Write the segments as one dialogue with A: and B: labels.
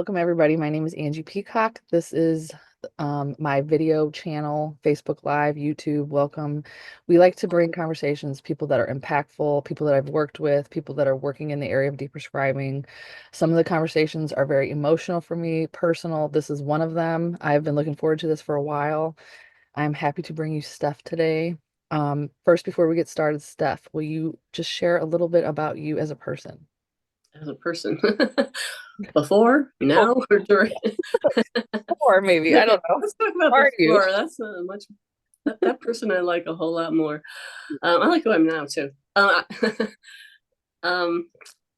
A: Welcome everybody. My name is Angie Peacock. This is my video channel, Facebook Live, YouTube. Welcome. We like to bring conversations, people that are impactful, people that I've worked with, people that are working in the area of deprescribing. Some of the conversations are very emotional for me, personal. This is one of them. I've been looking forward to this for a while. I'm happy to bring you Steph today. First, before we get started, Steph, will you just share a little bit about you as a person?
B: As a person. Before, now, or during?
A: Or maybe, I don't know.
B: Let's talk about
A: How are you?
B: before. That's much that person I like a whole lot more. I like who I'm now too. Um,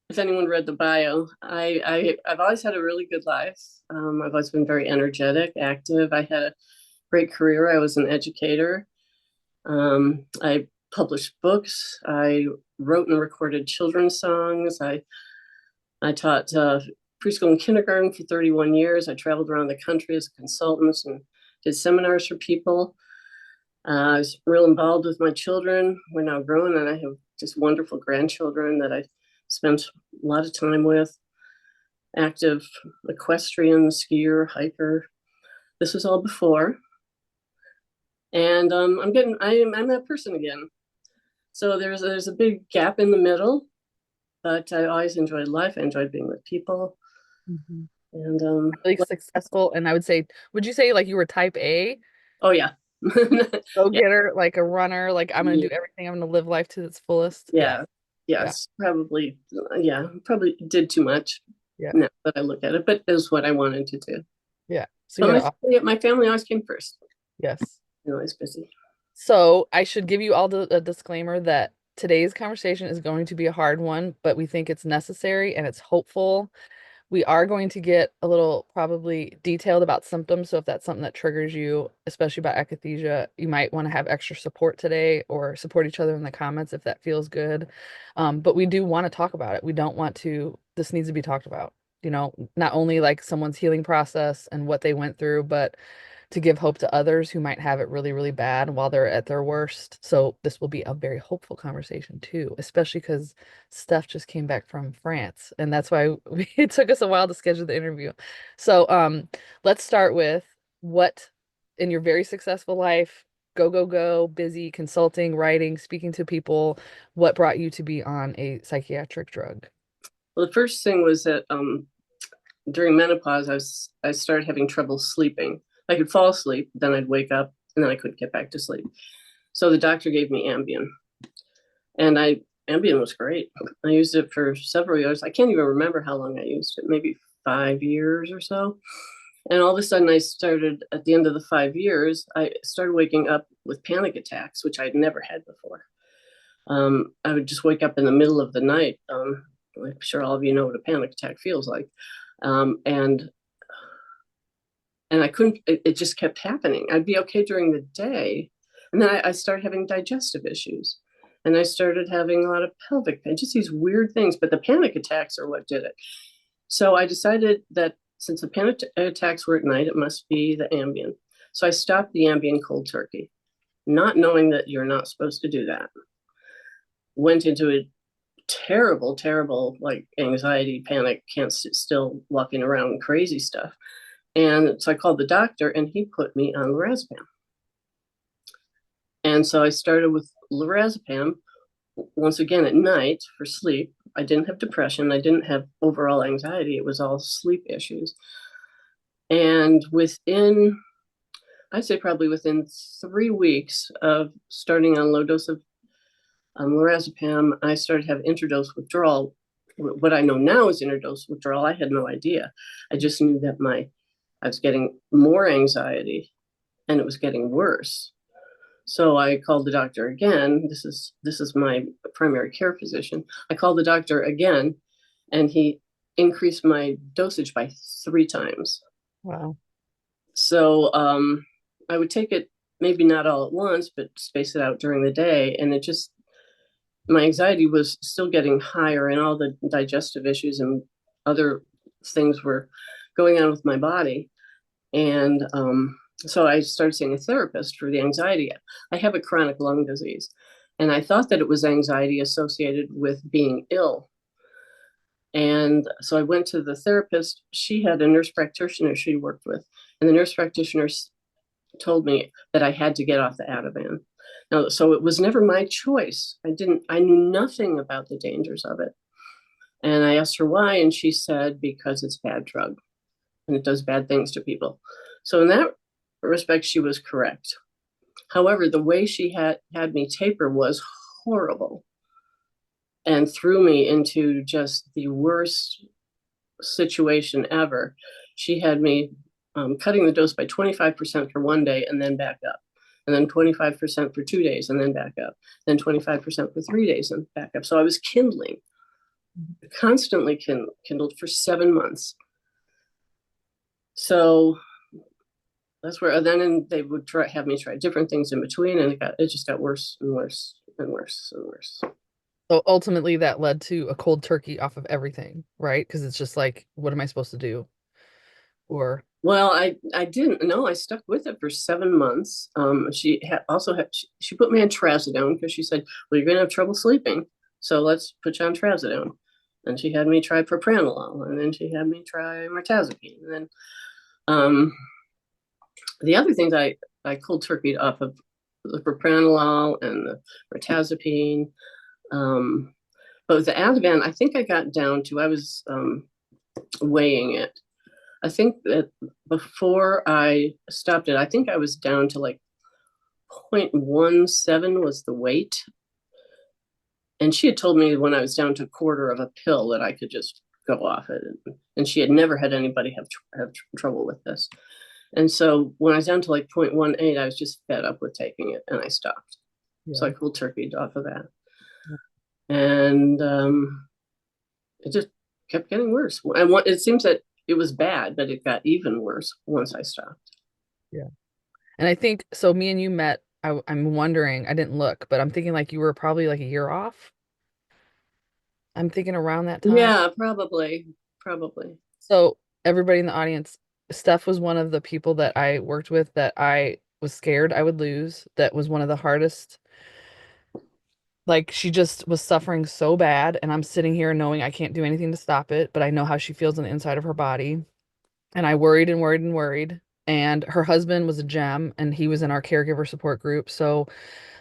B: if anyone read the bio, I've always had a really good life. I've always been very energetic, active. I had a great career. I was an educator. I published books. I wrote and recorded children's songs. I taught preschool and kindergarten for 31 years. I traveled around the country as a consultant and did seminars for people. I was real involved with my children. We're now grown, and I have just wonderful grandchildren that I spent a lot of time with. Active equestrian, skier, hiker. This was all before, and I'm that person again. So there's a big gap in the middle, but I always enjoyed life. I enjoyed being with people,
A: Mhm.
B: and
A: Really successful. And I would say, would you say like you were type A,
B: oh yeah. Yeah,
A: go-getter, like a runner, like I'm gonna
B: yeah,
A: do everything, I'm gonna live life to its fullest? Yeah,
B: yeah,
A: yeah,
B: yes, probably, yeah, probably did too much
A: yeah,
B: now that I look at it, but it was what I wanted to do.
A: yeah. So you
B: But
A: had
B: my
A: a,
B: my family always came first.
A: yes.
B: They're always busy.
A: So I should give you all a disclaimer that today's conversation is going to be a hard one, but we think it's necessary and it's hopeful. We are going to get a little probably detailed about symptoms. So if that's something that triggers you, especially about akathisia, you might want to have extra support today or support each other in the comments if that feels good. But we do want to talk about it. We don't want to, this needs to be talked about, not only like someone's healing process and what they went through, but to give hope to others who might have it really, really bad while they're at their worst. So this will be a very hopeful conversation too, especially because Steph just came back from France, and that's why it took us a while to schedule the interview. So let's start with what in your very successful life, go, go, go, busy, consulting, writing, speaking to people, what brought you to be on a psychiatric drug?
B: Well, the first thing was that during menopause, I started having trouble sleeping. I could fall asleep, then I'd wake up, and then I couldn't get back to sleep. So the doctor gave me Ambien, and Ambien was great. I used it for several years. I can't even remember how long I used it, maybe 5 years or so. And all of a sudden, I started at the end of the 5 years, I started waking up with panic attacks, which I'd never had before. I would just wake up in the middle of the night. I'm sure all of you know what a panic attack feels like. Um, and and I couldn't, it just kept happening. I'd be okay during the day. And then I started having digestive issues. And I started having a lot of pelvic pain, just these weird things. But the panic attacks are what did it. So I decided that since the panic attacks were at night, it must be the Ambien. So I stopped the Ambien cold turkey, not knowing that you're not supposed to do that. Went into a terrible, terrible like anxiety, panic, can't sit still, walking around, crazy stuff. And so I called the doctor and he put me on Lorazepam. And so I started with Lorazepam once again at night for sleep. I didn't have depression. I didn't have overall anxiety. It was all sleep issues. And I'd say probably within 3 weeks of starting on low dose of lorazepam, I started to have interdose withdrawal. What I know now is interdose withdrawal. I had no idea. I just knew that I was getting more anxiety and it was getting worse. So I called the doctor again. This is my primary care physician. I called the doctor again, and he increased my dosage by 3 times.
A: Wow.
B: So I would take it maybe not all at once, but space it out during the day, and it just my anxiety was still getting higher, and all the digestive issues and other things were going on with my body. And so I started seeing a therapist for the anxiety. I have a chronic lung disease, and I thought that it was anxiety associated with being ill. And so I went to the therapist. She had a nurse practitioner she worked with, and the nurse practitioner told me that I had to get off the Ativan. Now, so it was never my choice. I knew nothing about the dangers of it. And I asked her why, and she said, because it's a bad drug and it does bad things to people. So in that respect, she was correct. However, the way she had me taper was horrible and threw me into just the worst situation ever. She had me cutting the dose by 25% for one day and then back up, and then 25% for 2 days and then back up, then 25% for 3 days and back up. So I was kindling, constantly kindled for 7 months. So that's where then they would have me try different things in between, and it just got worse and worse and worse and worse.
A: So ultimately that led to a cold turkey off of everything, right? Because it's just like, what am I supposed to do? Or
B: Well, I didn't know. I stuck with it for 7 months. She put me on trazodone because she said, "Well, you're going to have trouble sleeping, so let's put you on trazodone." And she had me try propranolol, and then she had me try mirtazapine, and then the other things I cold turkeyed off of the propranolol and the mirtazapine. But with the Ativan, I think I got down to I was weighing it. I think that before I stopped it, I think I was down to like 0.17 was the weight. And she had told me when I was down to a quarter of a pill that I could just go off it. And she had never had anybody have trouble with this. And so when I was down to like 0.18, I was just fed up with taking it and I stopped. So
A: yeah.
B: I cold turkeyed off of that. And it just kept getting worse. And it seems that it was bad, but it got even worse once I stopped.
A: Yeah. And I think so me and you met, I'm wondering, I didn't look, but I'm thinking like you were probably like a year off. I'm thinking around that time.
B: Yeah, probably.
A: So everybody in the audience, Steph was one of the people that I worked with that I was scared I would lose. That was one of the hardest. Like she just was suffering so bad, and I'm sitting here knowing I can't do anything to stop it, but I know how she feels on the inside of her body. And I worried and worried and worried. And her husband was a gem, and he was in our caregiver support group. So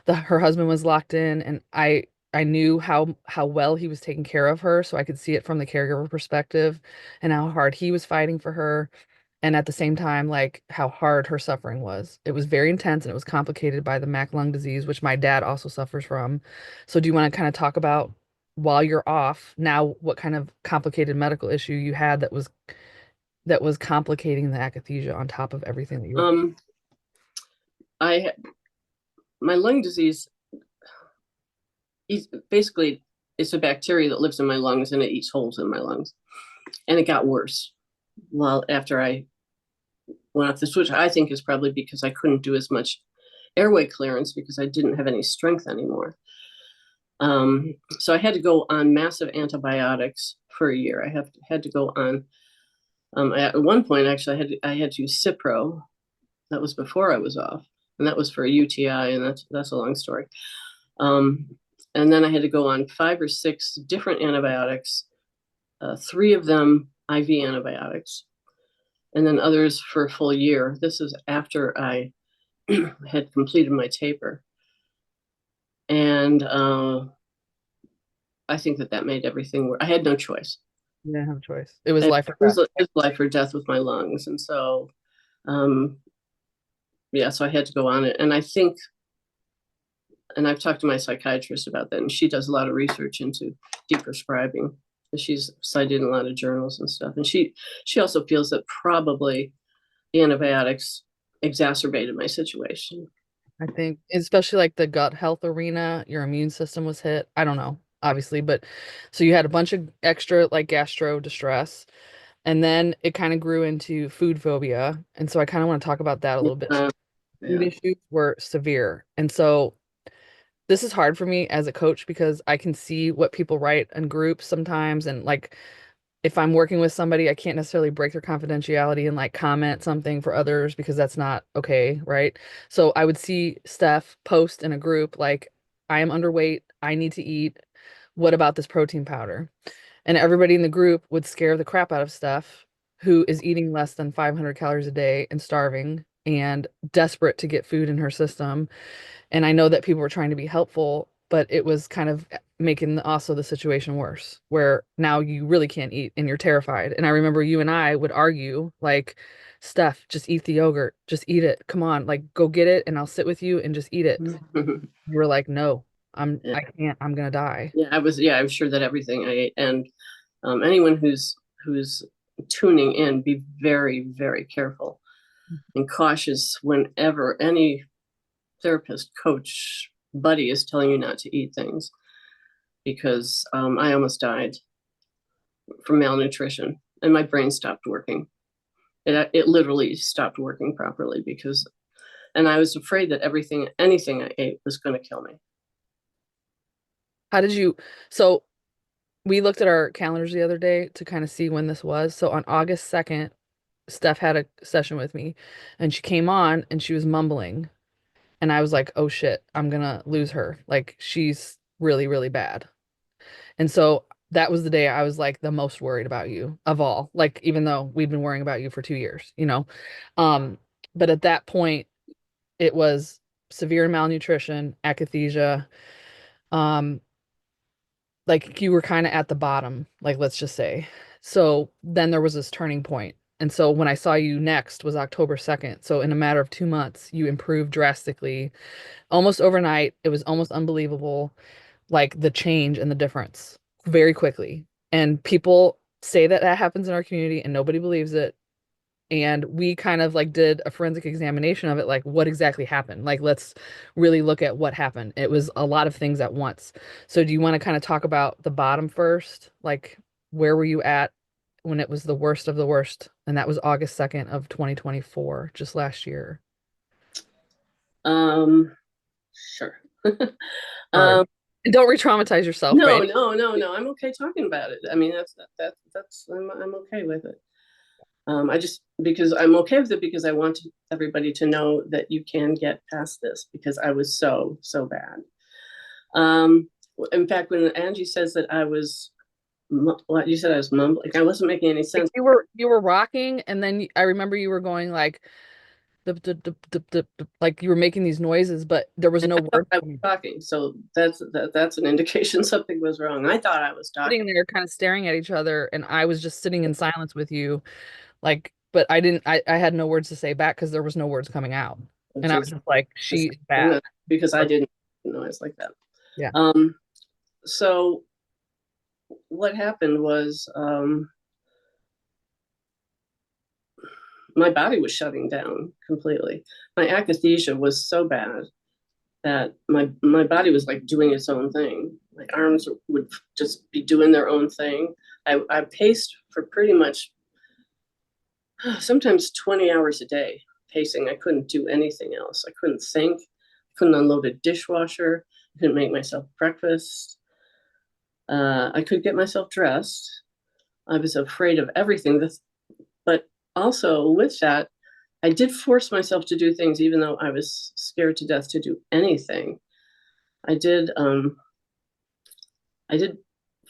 A: her husband was locked in, and I knew how well he was taking care of her, so I could see it from the caregiver perspective and how hard he was fighting for her, and at the same time like how hard her suffering was. It was very intense and it was complicated by the MAC lung disease, which my dad also suffers from. So do you want to kind of talk about while you're off now what kind of complicated medical issue you had that was complicating the akathisia on top of everything that you were.
B: Um, I my lung disease. Basically, it's a bacteria that lives in my lungs and it eats holes in my lungs, and it got worse. Well, after I went off the switch, I think is probably because I couldn't do as much airway clearance because I didn't have any strength anymore. So I had to go on massive antibiotics for a year. Had to go on. At one point, actually, I had to use Cipro. That was before I was off, and that was for a UTI, and that's a long story. Um, and then I had to go on 5 or 6 different antibiotics, 3 of them IV antibiotics, and then others for a full year. This is after I had completed my taper. And I think that made everything work. I had no choice.
A: You didn't have a choice. It was
B: It
A: life or
B: was,
A: death.
B: it was life or death with my lungs. And so, um, yeah, so I had to go on it. And I think, and I've talked to my psychiatrist about that, and she does a lot of research into deprescribing. She's cited in a lot of journals and stuff. And she also feels that probably the antibiotics exacerbated my situation.
A: I think, especially like the gut health arena, your immune system was hit. I don't know, obviously, but so you had a bunch of extra like gastro distress, and then it kind of grew into food phobia. And so I kind of want to talk about that a little bit.
B: Uh,
A: Food
B: yeah.
A: issues were severe. And so this is hard for me as a coach because I can see what people write in groups sometimes. And like if I'm working with somebody, I can't necessarily break their confidentiality and like comment something for others because that's not okay, right? So I would see Steph post in a group like, I am underweight, I need to eat. What about this protein powder? And everybody in the group would scare the crap out of Steph, who is eating less than 500 calories a day and starving and desperate to get food in her system. And I know that people were trying to be helpful, but it was kind of making also the situation worse, where now you really can't eat and you're terrified. And I remember you and I would argue, like, Steph, just eat the yogurt, just eat it. Come on, like, go get it and I'll sit with you and just eat it. You were like, no,
B: Yeah,
A: I can't, I'm gonna die.
B: I was sure that everything I ate, and anyone who's tuning in, be very, very careful and cautious whenever any therapist, coach, buddy is telling you not to eat things, because I almost died from malnutrition and my brain stopped working. It literally stopped working properly because, and I was afraid that anything I ate was going to kill me.
A: How did you, so we looked at our calendars the other day to kind of see when this was. So on August 2nd, Steph had a session with me and she came on and she was mumbling. And I was like, oh shit, I'm gonna lose her. Like, she's really, really bad. And so that was the day I was like the most worried about you of all. Like, even though we've been worrying about you for 2 years, you know? Um, but at that point, it was severe malnutrition, akathisia. Um, like you were kind of at the bottom, like let's just say. So then there was this turning point. And so when I saw you next was October 2nd. So in a matter of 2 months, you improved drastically. Almost overnight. It was almost unbelievable, like the change and the difference very quickly. And people say that that happens in our community and nobody believes it. And we kind of like did a forensic examination of it, like what exactly happened. Like, let's really look at what happened. It was a lot of things at once. So, do you want to kind of talk about the bottom first? Like, where were you at when it was the worst of the worst? And that was August 2nd of 2024, just last year.
B: Um, sure.
A: Sorry.
B: um,
A: And don't re-traumatize yourself by
B: no,
A: any.
B: no, no, no. I'm okay talking about it. I mean, that's I'm okay with it. I just, because I'm okay with it, because I want everybody to know that you can get past this, because I was so bad. Um, in fact, when Angie says that I was, what you said, I was mumbling, I wasn't making any
A: Like
B: sense.
A: you were rocking, and then I remember you were going like dip, dip, dip, dip, dip, dip, like you were making these noises, but there was no word
B: I was
A: coming.
B: talking, so that's an indication something was wrong. I thought I was talking.
A: Sitting there kind of staring at each other, and I was just sitting in silence with you, like, but I didn't, I had no words to say back because there was no words coming out.
B: Oh,
A: And I was
B: geez,
A: just like, she's bad.
B: because I
A: Or,
B: didn't know it's like that.
A: yeah.
B: Um, so what happened was, my body was shutting down completely. My akathisia was so bad that my body was like doing its own thing. My arms would just be doing their own thing. I paced for pretty much sometimes 20 hours a day pacing. I couldn't do anything else. I couldn't think, couldn't unload a dishwasher, I couldn't make myself breakfast. I could get myself dressed. I was afraid of everything. But also with that, I did force myself to do things, even though I was scared to death to do anything. I did. I did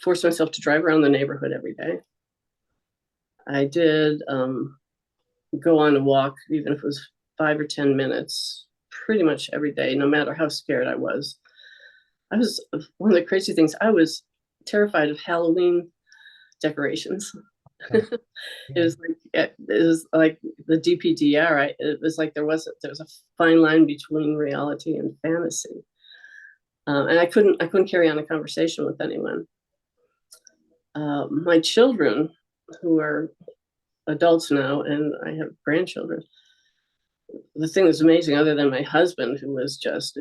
B: force myself to drive around the neighborhood every day. I did go on a walk, even if it was 5 or 10 minutes, pretty much every day, no matter how scared I was. I was, one of the crazy things, I was terrified of Halloween decorations.
A: Okay.
B: It
A: Yeah.
B: was like it was like the DPDR. It was like there was a fine line between reality and fantasy, and I couldn't carry on a conversation with anyone. My children, who are adults now, and I have grandchildren. The thing that's amazing, other than my husband, who was just,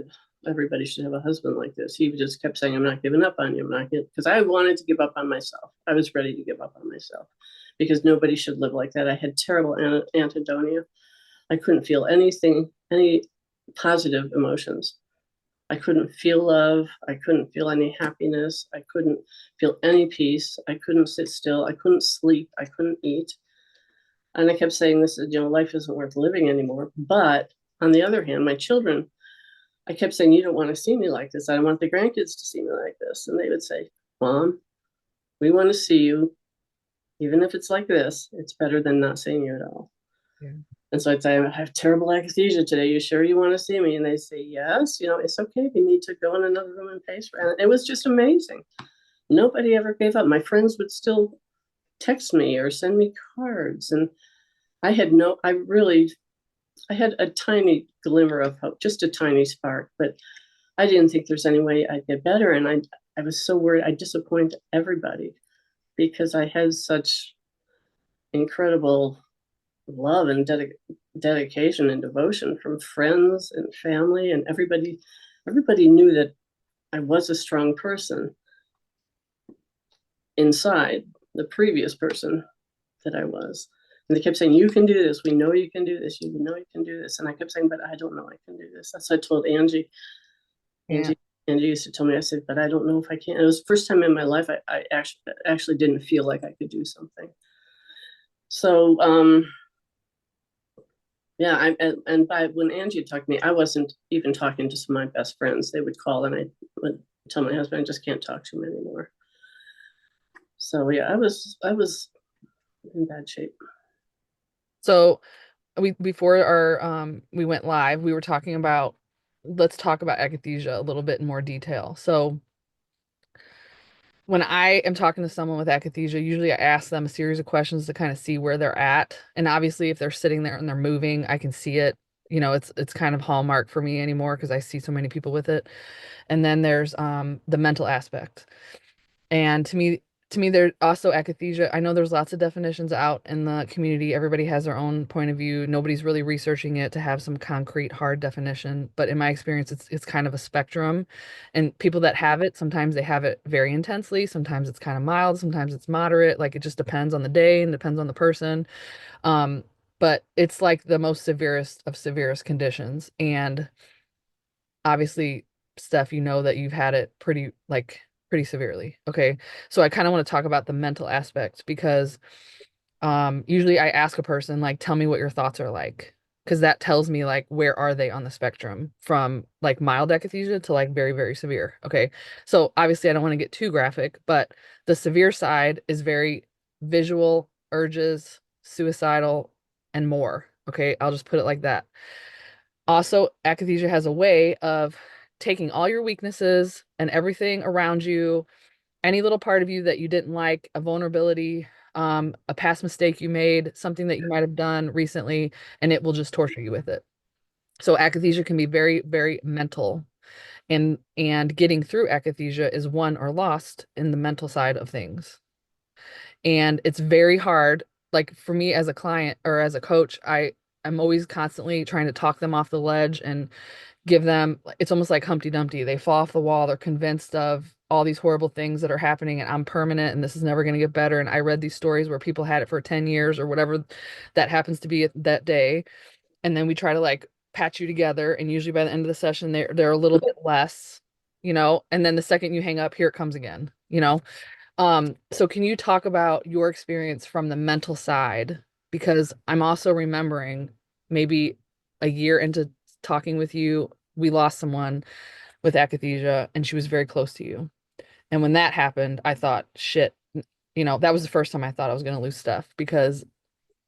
B: everybody should have a husband like this. He just kept saying, "I'm not giving up on you. I'm not giving," because I wanted to give up on myself. I was ready to give up on myself because nobody should live like that. I had terrible anhedonia. I couldn't feel anything, any positive emotions. I couldn't feel love. I couldn't feel any happiness. I couldn't feel any peace. I couldn't sit still. I couldn't sleep. I couldn't eat. And I kept saying, this is, life isn't worth living anymore. But on the other hand, my children, I kept saying, you don't want to see me like this. I don't want the grandkids to see me like this. And they would say, Mom, We want to see you, even if it's like this. It's better than not seeing you at all.
A: Yeah.
B: And so I'd say, I have terrible akathisia today. You sure you want to see me? And they say, yes, it's okay. If you need to go in another room and pay for it. And it was just amazing. Nobody ever gave up. My friends would still text me or send me cards. And I had a tiny glimmer of hope, just a tiny spark, but I didn't think there's any way I'd get better. And I was so worried I disappointed everybody because I had such incredible love and dedication and devotion from friends and family and everybody. Everybody knew that I was a strong person inside the previous person that I was. And they kept saying, you can do this. We know you can do this. You know you can do this. And I kept saying, but I don't know I can do this. That's what I told Angie.
A: Yeah.
B: Angie used to tell me, I said, but I don't know if I can. It was the first time in my life I actually didn't feel like I could do something. So yeah, and by when Angie talked to me, I wasn't even talking to some of my best friends. They would call and I would tell my husband I just can't talk to him anymore. So yeah, I was in bad shape.
A: So we before our we went live, we were talking about, let's talk about akathisia a little bit in more detail. So when I am talking to someone with akathisia, usually I ask them a series of questions to kind of see where they're at. And obviously if they're sitting there and they're moving, I can see it. It's kind of hallmark for me anymore because I see so many people with it. And then there's the mental aspect. And to me, there's also akathisia. I know there's lots of definitions out in the community. Everybody has their own point of view. Nobody's really researching it to have some concrete, hard definition. But in my experience, it's kind of a spectrum. And people that have it, sometimes they have it very intensely. Sometimes it's kind of mild. Sometimes it's moderate. Like it just depends on the day and depends on the person. Um, but it's like the most severest of severest conditions. And obviously, Steph, you know that you've had it pretty severely. Okay. So I kind of want to talk about the mental aspect because usually I ask a person like tell me what your thoughts are like because that tells me like where are they on the spectrum from like mild akathisia to like very very severe. Okay. So obviously I don't want to get too graphic, but the severe side is very visual, urges, suicidal, and more. Okay. I'll just put it like that. Also, akathisia has a way of taking all your weaknesses and everything around you, any little part of you that you didn't like, a vulnerability, a past mistake you made, something that you might have done recently, and it will just torture you with it. So akathisia can be very, very mental. And getting through akathisia is won or lost in the mental side of things. And it's very hard. Like for me as a client or as a coach, I'm always constantly trying to talk them off the ledge and give them, it's almost like Humpty Dumpty. They fall off the wall. They're convinced of all these horrible things that are happening and I'm permanent and this is never going to get better. And I read these stories where people had it for 10 years or whatever that happens to be that day. And then we try to like patch you together. And usually by the end of the session, they're a little bit less, and then the second you hang up, here it comes again. So can you talk about your experience from the mental side? Because I'm also remembering maybe a year into talking with you, we lost someone with akathisia and she was very close to you. And when that happened, I thought, shit, that was the first time I thought I was going to lose Steph because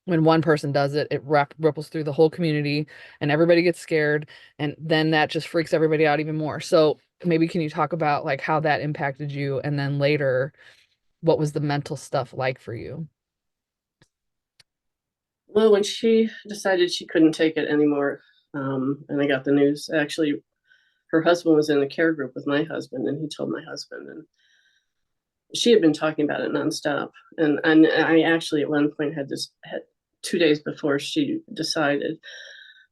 A: when one person does it, it ripples through the whole community and everybody gets scared. And then that just freaks everybody out even more. So maybe can you talk about like how that impacted you? And then later, what was the mental stuff like for you?
B: Well, when she decided she couldn't take it anymore, and I got the news, actually, her husband was in a care group with my husband, and he told my husband, and she had been talking about it nonstop. And I actually at one point had 2 days before she decided,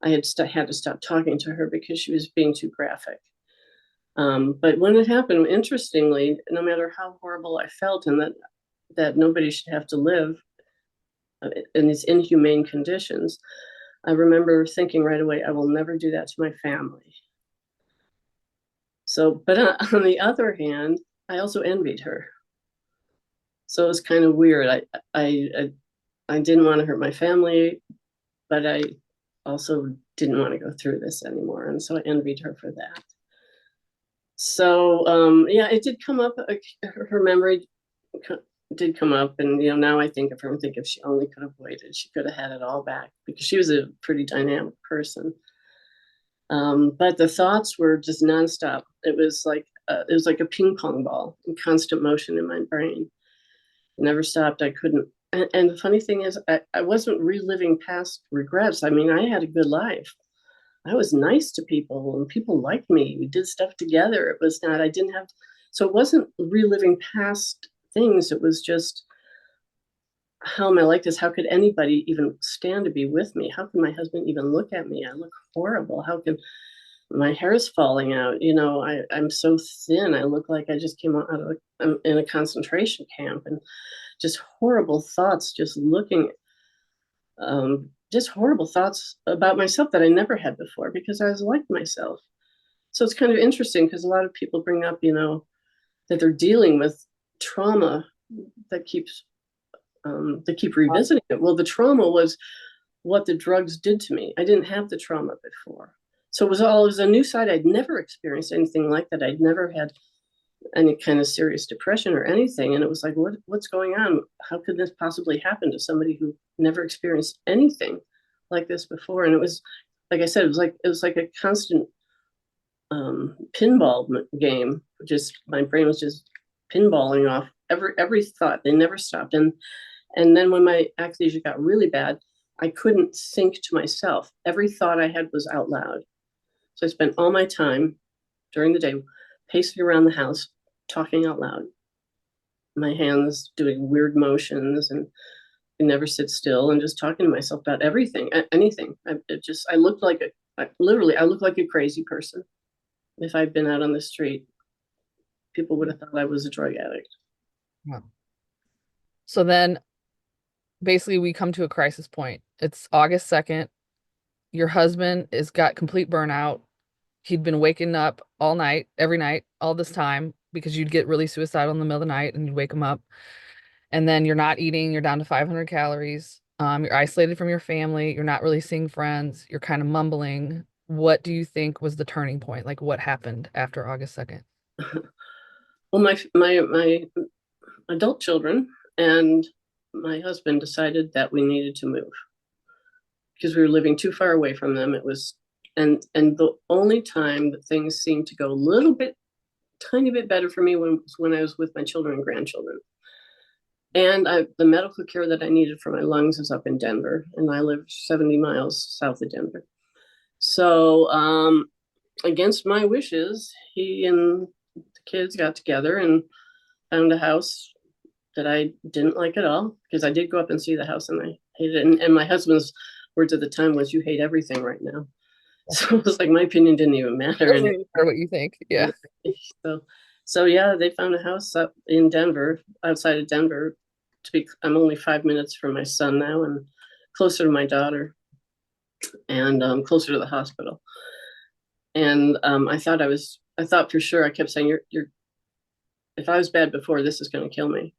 B: I had to stop talking to her because she was being too graphic. But when it happened, interestingly, no matter how horrible I felt and that nobody should have to live in these inhumane conditions, I remember thinking right away, I will never do that to my family. So, but on the other hand, I also envied her. So it was kind of weird. I didn't want to hurt my family, but I also didn't want to go through this anymore, and so I envied her for that. So yeah, it did come up. Her memory did come up, and now I think of her and think if she only could have waited, she could have had it all back, because she was a pretty dynamic person. But the thoughts were just nonstop. It was like a ping pong ball in constant motion in my brain. It never stopped. I couldn't. And the funny thing is, I wasn't reliving past regrets. I mean, I had a good life. I was nice to people, and people liked me. We did stuff together. It was not, I didn't have, so it wasn't reliving past things. It was just, how am I like this? How could anybody even stand to be with me? How can my husband even look at me? I look horrible. How can my hair is falling out? I'm so thin. I look like I just came out of I'm in a concentration camp, and just horrible thoughts, just horrible thoughts about myself that I never had before, because I was like myself. So it's kind of interesting, because a lot of people bring up, that they're dealing with trauma that keeps they keep revisiting it. Well, the trauma was what the drugs did to me. I didn't have the trauma before. So it was a new side. I'd never experienced anything like that. I'd never had any kind of serious depression or anything. And it was like, what's going on? How could this possibly happen to somebody who never experienced anything like this before? And it was, like I said, it was like a constant pinball game. Just my brain was just pinballing off every thought. They never stopped. And then when my akathisia got really bad, I couldn't think to myself. Every thought I had was out loud. So I spent all my time during the day pacing around the house, talking out loud. My hands doing weird motions, and I never sit still, and just talking to myself about everything, anything. I looked like I looked like a crazy person. If I'd been out on the street, people would have thought I was a drug addict.
A: Wow. So then basically we come to a crisis point. It's August 2nd. Your husband has got complete burnout. He'd been waking up all night, every night, all this time, because you'd get really suicidal in the middle of the night and you'd wake him up. And then you're not eating, you're down to 500 calories. You're isolated from your family, you're not really seeing friends, you're kind of mumbling. What do you think was the turning point? Like what happened after August 2nd?
B: Well, my adult children and my husband decided that we needed to move, because we were living too far away from them. It was, and the only time that things seemed to go a little bit, tiny bit better for me was when I was with my children and grandchildren. And the medical care that I needed for my lungs is up in Denver, and I live 70 miles south of Denver. So, against my wishes, he and the kids got together and found a house that I didn't like at all, because I did go up and see the house and I hated it. And my husband's words at the time was, "You hate everything right now." So it was like my opinion didn't even matter.
A: Doesn't
B: And
A: even matter what you think. Yeah.
B: so, so yeah, they found a house up in Denver, outside of Denver. I'm only 5 minutes from my son now, and closer to my daughter, and closer to the hospital. And I thought for sure. I kept saying, "You're. If I was bad before, this is going to kill me.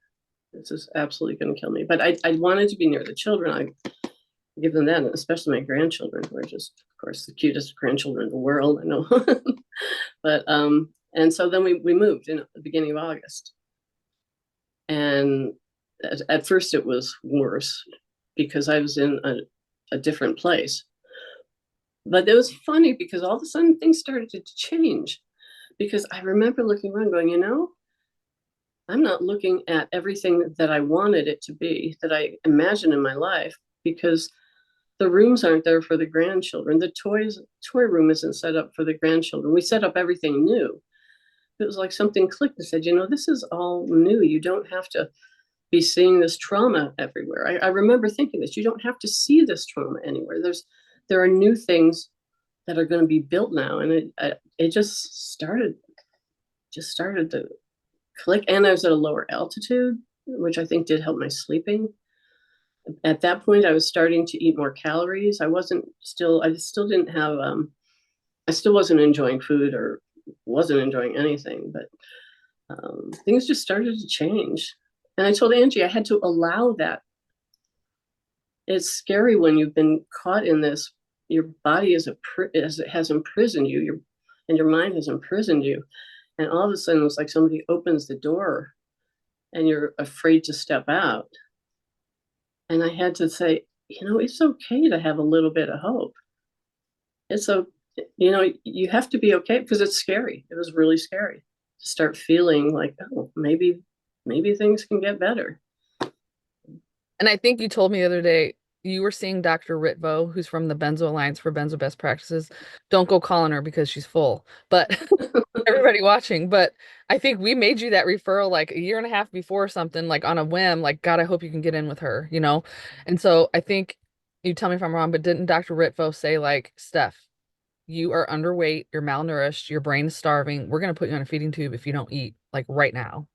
B: This is absolutely going to kill me." But I wanted to be near the children. I give them that, especially my grandchildren, who are just, of course, the cutest grandchildren in the world. I know. But and so then we moved in the beginning of August, and at first it was worse, because I was in a different place. But it was funny, because all of a sudden things started to change, because I remember looking around going, I'm not looking at everything that I wanted it to be, that I imagined in my life, because the rooms aren't there for the grandchildren. The toy room isn't set up for the grandchildren. We set up everything new. It was like something clicked and said, this is all new. You don't have to be seeing this trauma everywhere. I remember thinking this. You don't have to see this trauma anywhere. There are new things that are going to be built now, and it just started to click. And I was at a lower altitude, which I think did help my sleeping. At that point, I was starting to eat more calories. I still didn't have, I still wasn't enjoying food, or wasn't enjoying anything, but things just started to change. And I told Angie I had to allow that. It's scary when you've been caught in this. Your body has imprisoned you, and your mind has imprisoned you. And all of a sudden, it's like somebody opens the door and you're afraid to step out. And I had to say, it's okay to have a little bit of hope. It's so, you have to be okay because it's scary. It was really scary to start feeling like, oh, maybe things can get better.
A: And I think you told me the other day you were seeing Dr. Ritvo, who's from the Benzo Alliance for Benzo Best Practices. Don't go calling her because she's full. But everybody watching, but I think we made you that referral like a year and a half before or something, like on a whim, like, God, I hope you can get in with her, you know? And so I think you tell me if I'm wrong, but didn't Dr. Ritvo say like, Steph, you are underweight, you're malnourished, your brain is starving. We're going to put you on a feeding tube if you don't eat like right now.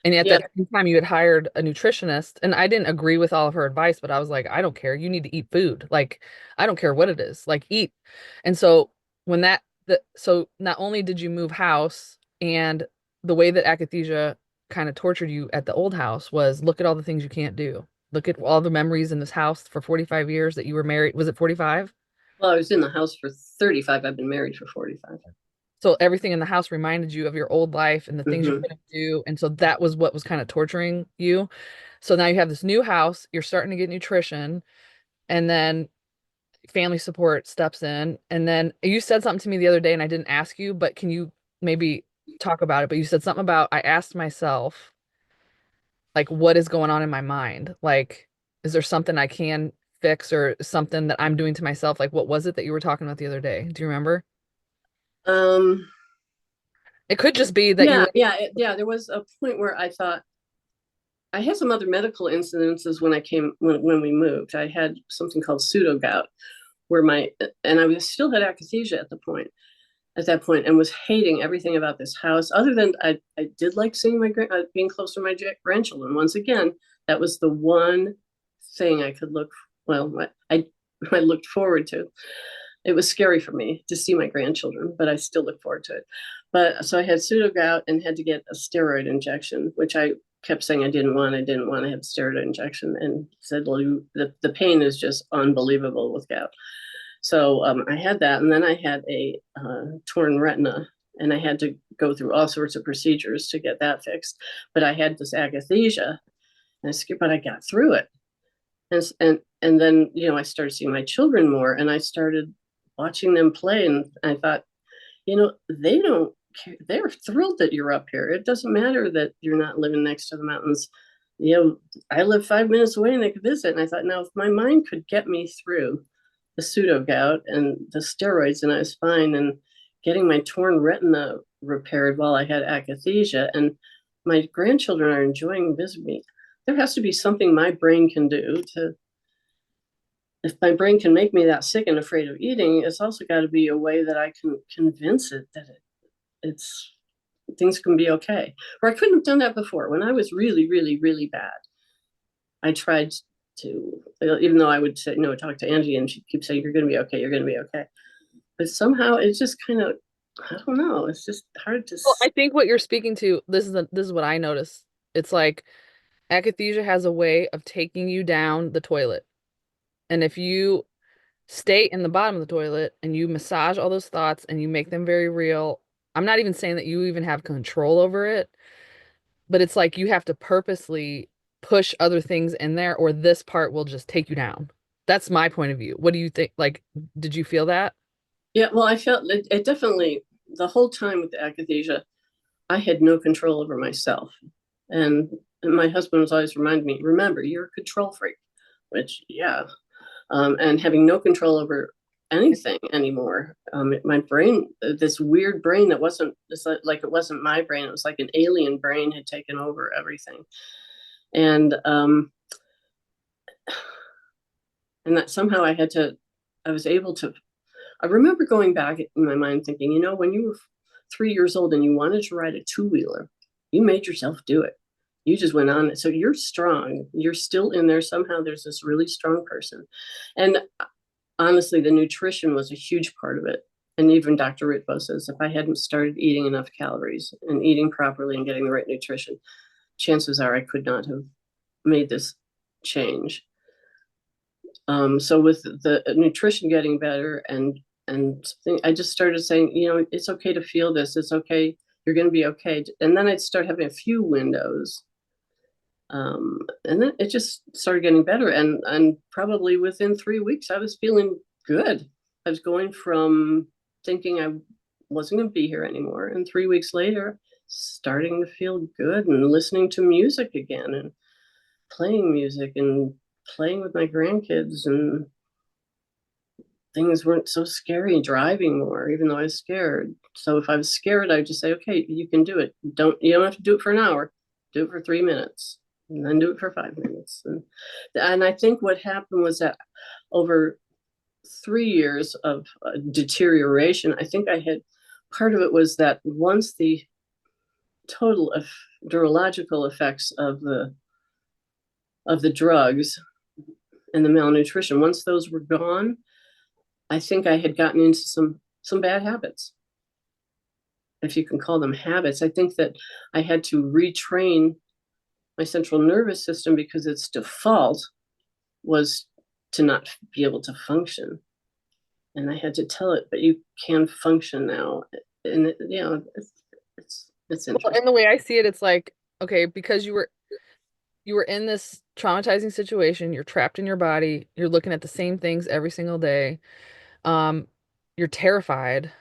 A: And at
B: Yeah.
A: that same time, you had hired a nutritionist, and I didn't agree with all of her advice, but I was like, I don't care. You need to eat food. Like, I don't care what it is. Like, eat. And so when so not only did you move house, and the way that akathisia kind of tortured you at the old house was look at all the things you can't do. Look at all the memories in this house for 45 years that you were married. Was it 45?
B: Well, I was in the house for 35. I've been married for 45.
A: So everything in the house reminded you of your old life and the things you
B: Mm-hmm.
A: couldn't do. And so that was what was kind of torturing you. So now you have this new house, you're starting to get nutrition, and then family support steps in. And then you said something to me the other day, and I didn't ask you, but can you maybe talk about it? But you said something about, I asked myself, like, what is going on in my mind? Like, is there something I can fix or something that I'm doing to myself? Like, what was it that you were talking about the other day? Do you remember?
B: Um,
A: It could just be that you
B: yeah,
A: were,
B: yeah. There was a point where I thought I had some other medical incidences when we moved. I had something called pseudo gout, where and I was still had akathisia at that point, and was hating everything about this house. Other than I did like seeing being close to my grandchildren. Once again, that was the one thing I could I looked forward to. It was scary for me to see my grandchildren, but I still look forward to it. But so I had pseudo gout and had to get a steroid injection, which I kept saying I didn't want. I didn't want to have a steroid injection, and said, "Well, the pain is just unbelievable with gout." So I had that, and then I had a torn retina, and I had to go through all sorts of procedures to get that fixed. But I had this akathisia, but I got through it, and then I started seeing my children more, and I started watching them play, and I thought, they don't care. They're thrilled that you're up here. It doesn't matter that you're not living next to the mountains. I live 5 minutes away and they could visit. And I thought, now if my mind could get me through the pseudo gout and the steroids, and I was fine, and getting my torn retina repaired while I had akathisia, and my grandchildren are enjoying visiting me. There has to be something my brain can do to, if my brain can make me that sick and afraid of eating, it's also got to be a way that I can convince it that it's things can be okay. Or I couldn't have done that before. When I was really, really, really bad, I tried to, even though I would say, talk to Angie, and she'd keep saying, "You're going to be okay. You're going to be okay." But somehow it's just kind of, I don't know. It's just hard to.
A: well, I think what you're speaking to, this is what I noticed. It's like akathisia has a way of taking you down the toilet. And if you stay in the bottom of the toilet and you massage all those thoughts and you make them very real, I'm not even saying that you even have control over it, but it's like you have to purposely push other things in there or this part will just take you down. That's my point of view. What do you think? Like, did you feel that?
B: Yeah, well, I felt it definitely, the whole time with the akathisia, I had no control over myself. And my husband was always reminding me, remember, you're a control freak, which, yeah. And having no control over anything anymore. My brain, this weird brain that wasn't, it's like it wasn't my brain. It was like an alien brain had taken over everything. And and that somehow I was able to, I remember going back in my mind thinking, when you were 3 years old and you wanted to ride a two-wheeler, you made yourself do it. You just went on it. So you're strong. You're still in there. Somehow there's this really strong person. And honestly, the nutrition was a huge part of it. And even Dr. Ritvo says if I hadn't started eating enough calories and eating properly and getting the right nutrition, chances are I could not have made this change. So with the nutrition getting better, and I just started saying, it's okay to feel this. It's okay. You're going to be okay. And then I'd start having a few windows And then it just started getting better. And probably within 3 weeks, I was feeling good. I was going from thinking I wasn't going to be here anymore. And 3 weeks later, starting to feel good and listening to music again and playing music and playing with my grandkids, and things weren't so scary, driving more, even though I was scared. So if I was scared, I'd just say, okay, you can do it. You don't have to do it for an hour. Do it for 3 minutes, and then do it for 5 minutes. And I think what happened was that over 3 years of deterioration, I think I had part of it was that once the total of neurological effects of the drugs and the malnutrition, once those were gone, I think I had gotten into some bad habits, if you can call them habits. I think that I had to retrain my central nervous system because its default was to not be able to function. And I had to tell it, but you can function now. And it's
A: Well,
B: interesting.
A: and the way I see it, it's like, okay, because you were in this traumatizing situation, you're trapped in your body, you're looking at the same things every single day. Um, you're terrified.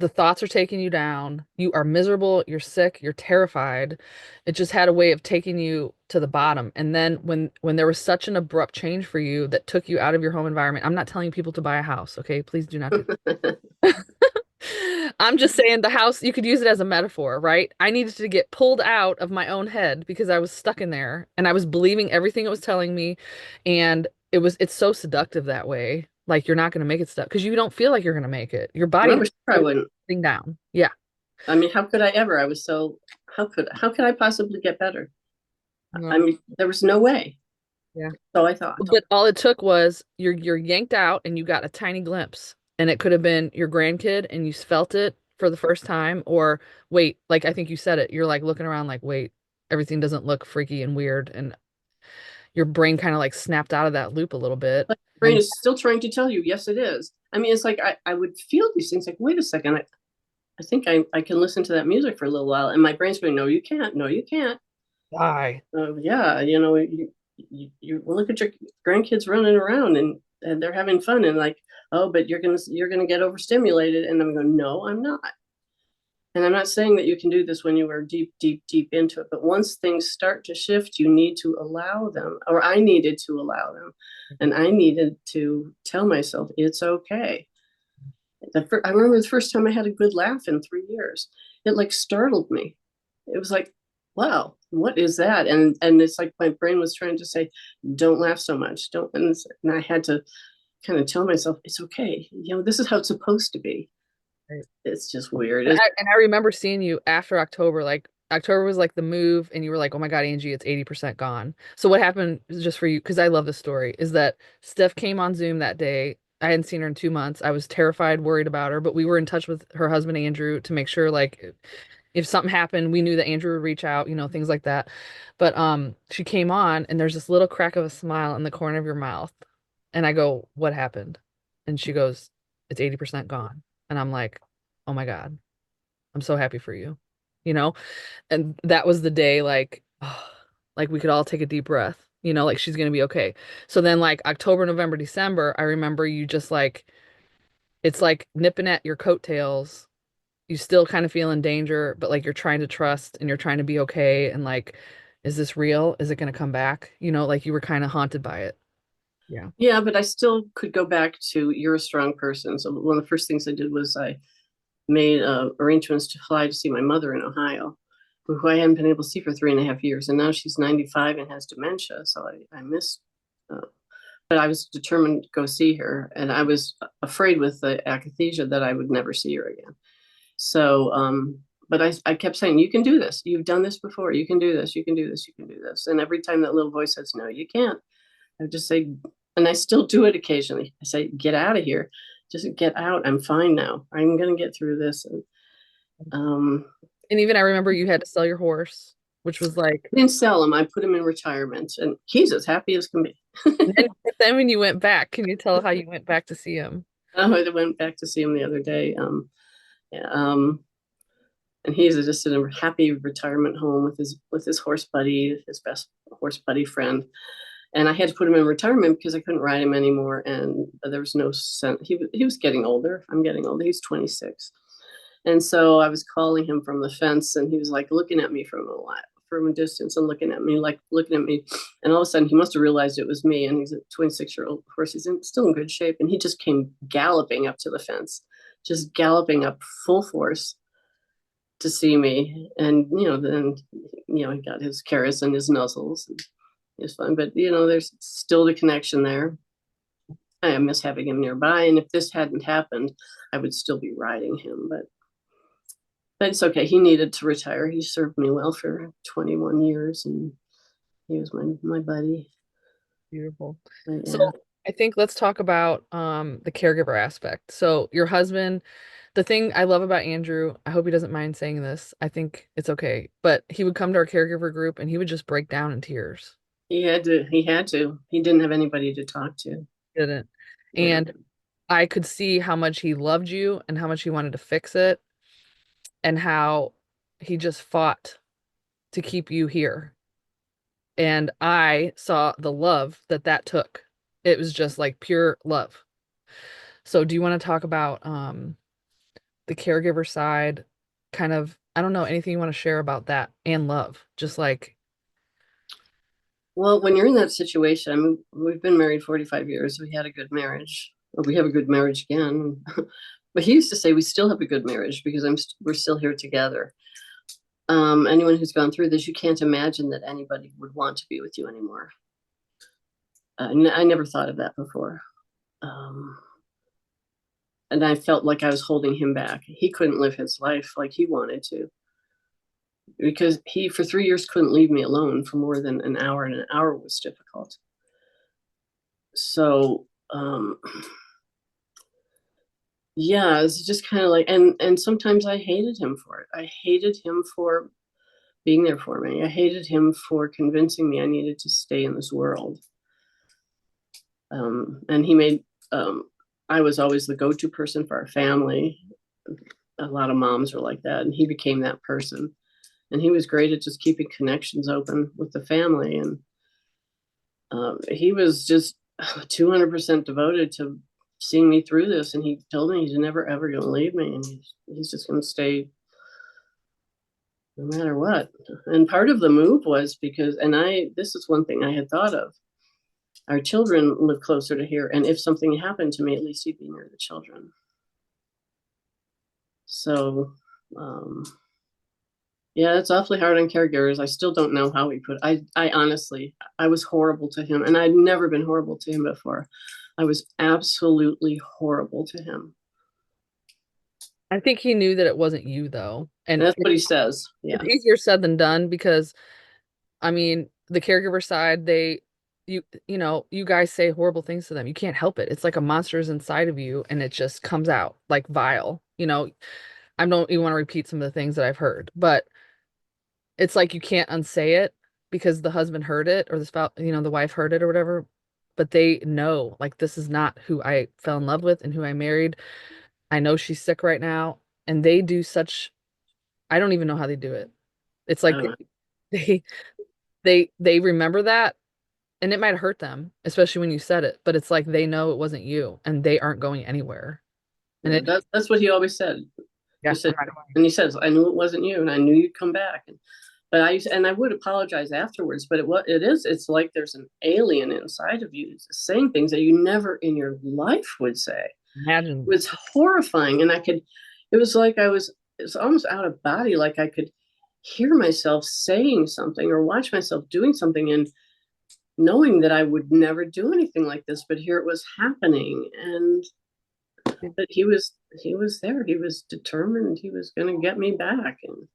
A: The thoughts are taking you down. You are miserable, you're sick, you're terrified. It just had a way of taking you to the bottom. And then when there was such an abrupt change for you that took you out of your home environment, I'm not telling people to buy a house, okay? Please do not do I'm just saying the house, you could use it as a metaphor, right? I needed to get pulled out of my own head because I was stuck in there and I was believing everything it was telling me. And it's so seductive that way. Like you're not going to make it stuck because you don't feel like you're going to make it. Your body
B: I
A: has
B: was sure I wouldn't.
A: thing down. Yeah.
B: I mean, how could I ever? I was so, how could I possibly get better? I
A: No.
B: mean, there was no way.
A: Yeah.
B: So I thought.
A: But all it took was you're yanked out and you got a tiny glimpse. And it could have been your grandkid and you felt it for the first time, or wait, like I think you said it, you're like looking around like, wait, everything doesn't look freaky and weird. And your brain kind of like snapped out of that loop a little bit.
B: Like, your brain
A: And
B: is still trying to tell you, yes, it is. I mean, it's like I would feel these things like, wait a second, I think I can listen to that music for a little while. And my brain's going, no, you can't. No, you can't.
A: die.
B: Yeah, you look at your grandkids running around, and they're having fun, and like, oh, but you're gonna get overstimulated. And I'm going, no, I'm not. And I'm not saying that you can do this when you are deep, deep, deep into it, but once things start to shift, you need to allow them, or I needed to allow them. And I needed to tell myself, it's okay. I remember the first time I had a good laugh in 3 years. It like startled me. It was like, wow, what is that? And it's like my brain was trying to say, don't laugh so much. Don't. And I had to kind of tell myself, it's okay. This is how it's supposed to be.
A: Right.
B: It's just weird.
A: And I remember seeing you after October, like October was like the move, and you were like, "Oh my God, Angie, it's 80% gone." So what happened just for you, because I love this story, is that Steph came on Zoom that day. I hadn't seen her in 2 months. I was terrified, worried about her, but we were in touch with her husband Andrew to make sure, like, if something happened, we knew that Andrew would reach out, things like that. But she came on, and there's this little crack of a smile in the corner of your mouth, and I go, "What happened?" And she goes, "It's 80% gone," and I'm like, "Oh my God." I'm so happy for you, you know? And that was the day, like, oh, like we could all take a deep breath, like she's gonna be okay. So then, like, October, November, December, I remember you just like, it's like nipping at your coattails. You still kind of feel in danger, but like you're trying to trust and you're trying to be okay. And like, is this real? Is it gonna come back? Like you were kind of haunted by it. Yeah.
B: Yeah, but I still could go back to, you're a strong person. So one of the first things I did was I made arrangements to fly to see my mother in Ohio, who I hadn't been able to see for 3.5 years. And now she's 95 and has dementia. So I missed, uh, but I was determined to go see her. And I was afraid with the akathisia that I would never see her again. So, but I kept saying, you can do this. You've done this before. You can do this. You can do this. You can do this. And every time that little voice says, no, you can't, I just say, and I still do it occasionally. I say, get out of here. Just get out. I'm fine now. I'm going to get through this. And um,
A: And even I remember you had to sell your horse, which was like,
B: I didn't sell him. I put him in retirement, and he's as happy as can be.
A: then when you went back, can you tell how you went back to see him?
B: I went back to see him the other day. Yeah, and he's just in a happy retirement home with his horse buddy, his best horse buddy friend. And I had to put him in retirement because I couldn't ride him anymore, and there was no sense. He was getting older. I'm getting older. He's 26, and so I was calling him from the fence, and he was like looking at me from a distance and looking at me, and all of a sudden he must have realized it was me. And he's a 26-year-old horse. He's still in good shape, and he just came galloping up to the fence, just galloping up full force to see me. And then he got his carrots and his nuzzles. And it was fun, but there's still the connection there. I miss having him nearby, and if this hadn't happened, I would still be riding him. But it's okay. He needed to retire. He served me well for 21 years, and he was my buddy.
A: Beautiful.
B: But
A: So
B: yeah.
A: I think let's talk about the caregiver aspect. So your husband, the thing I love about Andrew, I hope he doesn't mind saying this. I think it's okay. But he would come to our caregiver group and he would just break down in tears.
B: He didn't have anybody to talk to.
A: Didn't.
B: Yeah.
A: And I could see how much he loved you and how much he wanted to fix it and how he just fought to keep you here. And I saw the love that that took. It was just like pure love. So do you want to talk about the caregiver side, kind of, I don't know, anything you want to share about that and love? Just like,
B: Well, when you're in that situation, I mean, we've been married 45 years. We had a good marriage, or we have a good marriage again. But he used to say we still have a good marriage because we're still here together. Anyone who's gone through this, you can't imagine that anybody would want to be with you anymore. I never thought of that before. Um, and I felt like I was holding him back. He couldn't live his life like he wanted to because he, for 3 years, couldn't leave me alone for more than an hour, and an hour was difficult. So, yeah, it's just kind of like, and sometimes I hated him for it. I hated him for being there for me. I hated him for convincing me I needed to stay in this world. And he made, I was always the go-to person for our family. A lot of moms were like that, and he became that person. And he was great at just keeping connections open with the family. And he was just 200% devoted to seeing me through this. And he told me he's never, ever going to leave me. And he's just going to stay no matter what. And part of the move was because, this is one thing I had thought of. Our children live closer to here. And if something happened to me, at least he'd be near the children. So, yeah, it's awfully hard on caregivers. I still don't know how he put. I honestly, I was horrible to him, and I'd never been horrible to him before. I was absolutely horrible to him.
A: I think he knew that it wasn't you though.
B: And
A: And
B: that's what he says. Yeah.
A: it's easier said than done because I mean, the caregiver side, you guys say horrible things to them. You can't help it. It's like a monster is inside of you and it just comes out like vile. I don't even want to repeat some of the things that I've heard, but it's like you can't unsay it because the husband heard it or the spouse, the wife heard it or whatever, but they know like this is not who I fell in love with and who I married. I know she's sick right now, and they do such, I don't even know how they do it. It's like
B: Uh,
A: they they remember that and it might hurt them, especially when you said it, but it's like they know it wasn't you and they aren't going anywhere. And
B: yeah, that's what he always said. He
A: yeah,
B: said, and he says, "I knew it wasn't you, and I knew you'd come back." But I would apologize afterwards. But it's like there's an alien inside of you saying things that you never in your life would say. It
A: imagine.
B: was horrifying, and it was like it was almost out of body, like I could hear myself saying something or watch myself doing something, and knowing that I would never do anything like this, but here it was happening. And but he was there. He was determined. He was going to get me back. And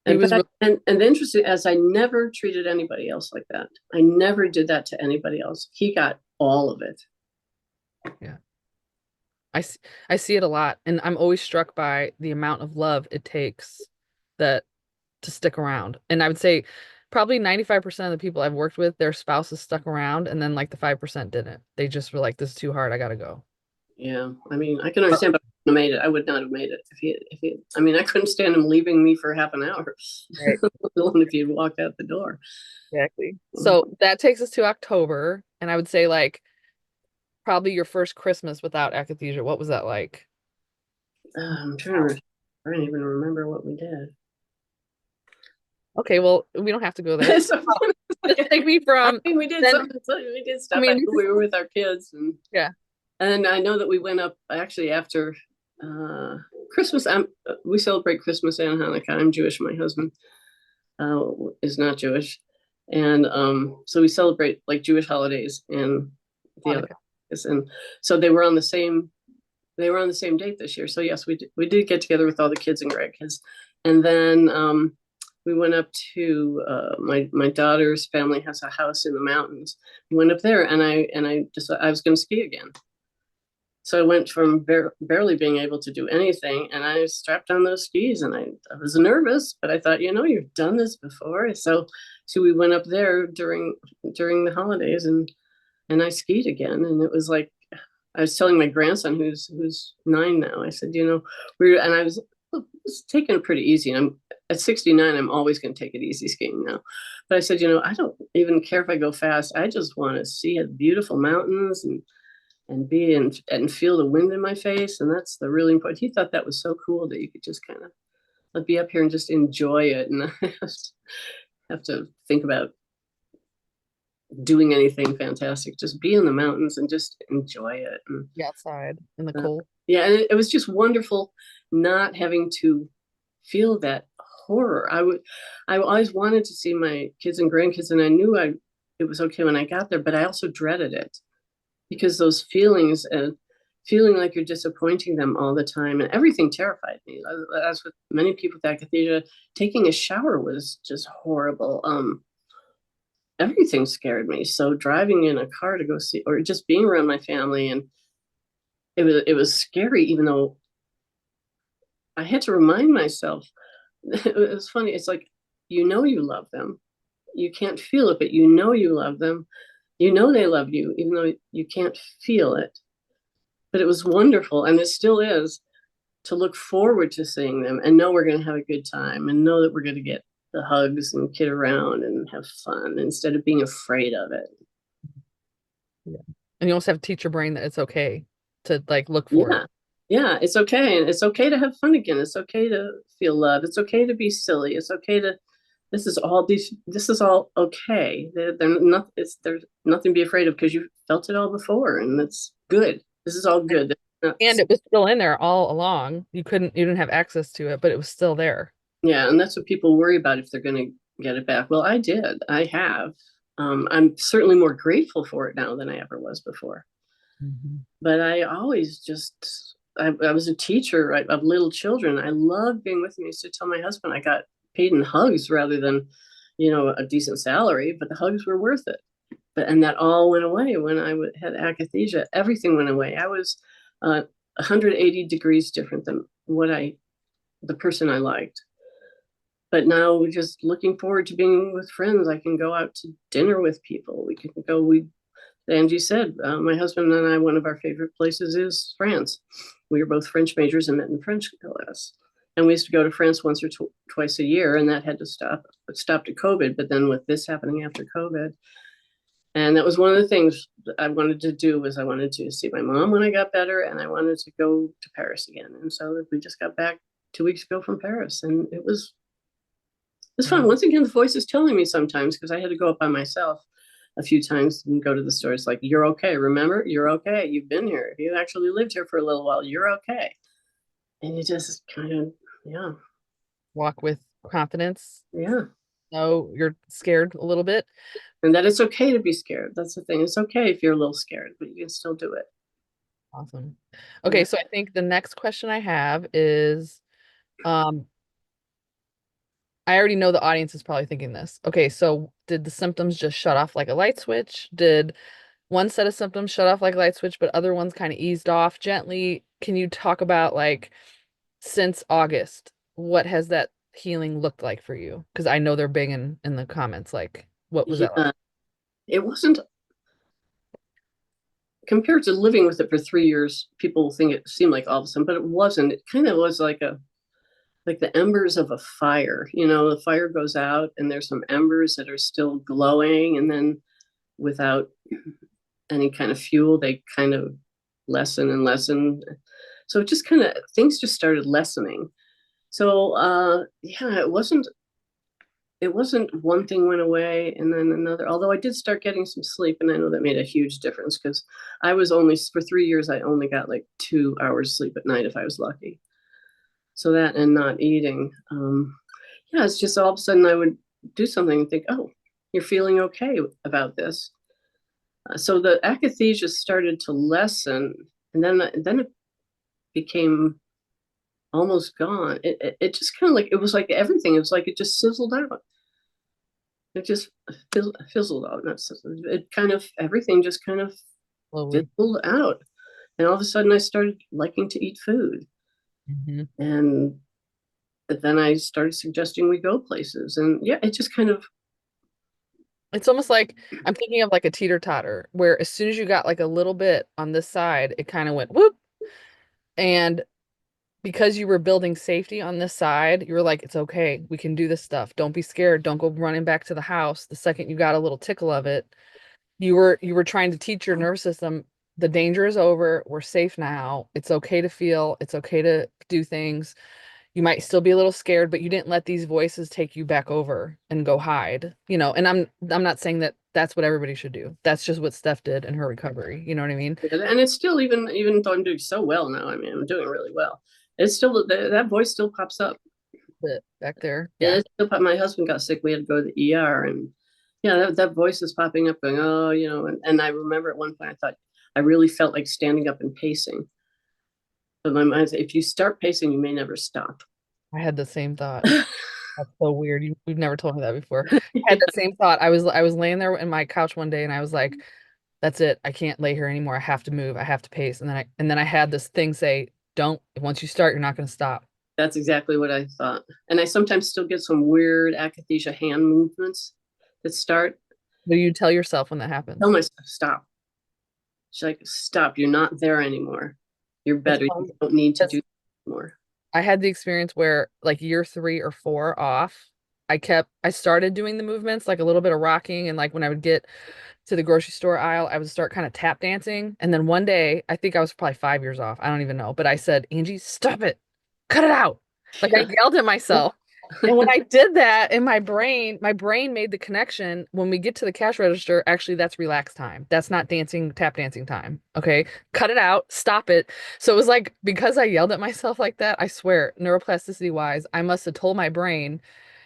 A: He was really,
B: the interesting as I never treated anybody else like that. I never did that to anybody else. He got all of it.
A: yeah. I see it a lot, and I'm always struck by the amount of love it takes that to stick around. And I would say probably 95% of the people I've worked with, their spouses stuck around, and then like the 5% didn't. They just were like, "This is too hard. I gotta go."
B: Yeah, I mean, I can understand, but have made it. I would not have made it if he. I mean, I couldn't stand him leaving me for half an hour,
A: Right.
B: alone if he'd walked out the door.
A: Exactly. So that takes us to October, and I would say like probably your first Christmas without akathisia. What was that like?
B: I'm trying to. I don't even remember what we did.
A: Okay, well, we don't have to go there.
B: So
A: Just take me
B: I
A: from
B: mean, we did
A: then.
B: something. We did
A: I
B: stuff. I
A: mean,
B: know we were with our kids,
A: yeah,
B: and I know that we went up actually after uh, Christmas. We celebrate Christmas and Hanukkah. I'm Jewish. My husband uh, is not Jewish, and so we celebrate like Jewish holidays and the other,
A: Monica.
B: and so they were on the same. They were on the same date this year. So yes, we did get together with all the kids and grandkids, and then we went up to my daughter's family has a house in the mountains. We went up there, and I just I was going to ski again. So I went from barely being able to do anything, and I strapped on those skis, and I was nervous, but I thought, you've done this before. So we went up there during the holidays, and I skied again, and it was like I was telling my grandson who's 9 now. I said, and I was taking it pretty easy. And I'm at 69. I'm always going to take it easy skiing now. But I said, I don't even care if I go fast. I just want to see the beautiful mountains and be and feel the wind in my face. And that's the really important. He thought that was so cool that you could just kind of be up here and just enjoy it, and not have to think about doing anything fantastic. Just be in the mountains and just enjoy it. And
A: be outside in the cold.
B: yeah, and it was just wonderful not having to feel that horror. I always wanted to see my kids and grandkids, and I knew it was okay when I got there, but I also dreaded it because those feelings and feeling like you're disappointing them all the time, and everything terrified me. As with many people with akathisia, taking a shower was just horrible. Everything scared me. So driving in a car to go see, or just being around my family, and it was scary, even though I had to remind myself. It was funny. It's like, you love them. You can't feel it, but you love them. They love you, even though you can't feel it. But it was wonderful, and it still is, to look forward to seeing them and know we're going to have a good time and know that we're going to get the hugs and kid around and have fun instead of being afraid of it.
A: Yeah. And you also have to teach your brain that it's okay to like look for it.
B: Yeah. Yeah, it's okay. And it's okay to have fun again. It's okay to feel love. It's okay to be silly. It's okay to this is all okay. They're not there's nothing to be afraid of because you felt it all before, and that's good. This is all good.
A: And it was still in there all along. You didn't have access to it, but it was still there.
B: Yeah, and that's what people worry about if they're going to get it back. Well, I did. I have. I'm certainly more grateful for it now than I ever was before.
A: Mhm.
B: But I always I was a teacher of little children. I loved being with them. I used to tell my husband I got paid in hugs rather than, a decent salary, but the hugs were worth it. And that all went away when I had akathisia. Everything went away. I was 180 degrees different than the person I liked. But now we're just looking forward to being with friends. I can go out to dinner with people. We can go. Angie said, my husband and I, one of our favorite places is France. We were both French majors and met in French class. And we used to go to France once or twice a year, and that had to stop. It stopped at COVID, but then with this happening after COVID, and that was one of the things that I wanted to do was I wanted to see my mom when I got better, and I wanted to go to Paris again. And so we just got back 2 weeks ago from Paris, and it's fun. Once again, the voice is telling me sometimes because I had to go up by myself a few times and go to the store. It's like, you're okay. Remember, you're okay. You've been here. You actually lived here for a little while. You're okay. And you just kind of, yeah,
A: Walk with confidence.
B: yeah.
A: No, you're scared a little bit.
B: And that it's okay to be scared. That's the thing. It's okay if you're a little scared, but you can still do it.
A: Awesome. Okay,
B: Yeah.
A: so I think the next question I have is, um, I already know the audience is probably thinking this. Okay, so did the symptoms just shut off like a light switch? Did one set of symptoms shut off like a light switch, but other ones kind of eased off gently? Can you talk about like since August, what has that healing looked like for you? Because I know they're big in the comments. Like, what was that like?
B: Yeah. It wasn't compared to living with it for 3 years, people think it seemed like all of a sudden, but it wasn't. It kind of was like the embers of a fire. The fire goes out and there's some embers that are still glowing, and then without any kind of fuel, they kind of lessen and lessen. So it just kind of things just started lessening. So yeah, it wasn't one thing went away and then another, although I did start getting some sleep, and I know that made a huge difference because I was only for 3 years I only got like 2 hours sleep at night if I was lucky. So that and not eating, yeah, it's just all of a sudden I would do something and think, oh, you're feeling okay about this. So the akathisia started to lessen, and then it became almost gone. It just kind of like, it was like everything, it was like it just sizzled out. It just fizzled out. It kind of, everything just kind of
A: Slowly.
B: fizzled out. And all of a sudden I started liking to eat food.
A: Mhm.
B: And then I started suggesting we go places. And yeah, it just kind of,
A: It's almost like I'm thinking of like a teeter-totter where as soon as you got like a little bit on this side, it kind of went whoop. And because you were building safety on this side, you were like, it's okay. We can do this stuff. Don't be scared. Don't go running back to the house. The second you got a little tickle of it, you were trying to teach your nervous system the danger is over. We're safe now. It's okay to feel. It's okay to do things. You might still be a little scared, but you didn't let these voices take you back over and go hide. And I'm not saying that that's what everybody should do. That's just what Steph did in her recovery. You know what I mean?
B: and it's still, even though I'm doing so well now, I mean, I'm doing really well. It's still, that voice still pops up.
A: But back there.
B: And
A: Yeah.
B: it's still my husband got sick. We had to go to the ER, and yeah, that voice is popping up going, oh, and I remember at one point I thought I really felt like standing up and pacing. But my mind said, if you start pacing, you may never stop.
A: I had the same thought. That's so weird. We've never told me that before. I had the same thought. I was laying there in my couch one day and I was like, that's it. I can't lay here anymore. I have to move. I have to pace. And then I had this thing say, don't, once you start, you're not going to stop.
B: That's exactly what I thought. And I sometimes still get some weird akathisia hand movements that start.
A: What do you tell yourself when that
B: Tell
A: happens?
B: myself, stop. She's like, stop. You're not there anymore. You're
A: It's
B: better.
A: fun
B: You don't need to
A: because
B: do more.
A: I had the experience where like year 3 or 4 off, I started doing the movements, like a little bit of rocking. And like when I would get to the grocery store aisle, I would start kind of tap dancing. And then one day, I think I was probably 5 years off. I don't even know. But I said, Angie, stop it. Cut it out. Like I
B: Yeah.
A: yelled at myself. And when I did that in my brain made the connection. When we get to the cash register, actually, that's relaxed time. That's not dancing, tap dancing time. Okay. Cut it out. Stop it. So it was like, because I yelled at myself like that, I swear, neuroplasticity wise, I must have told my brain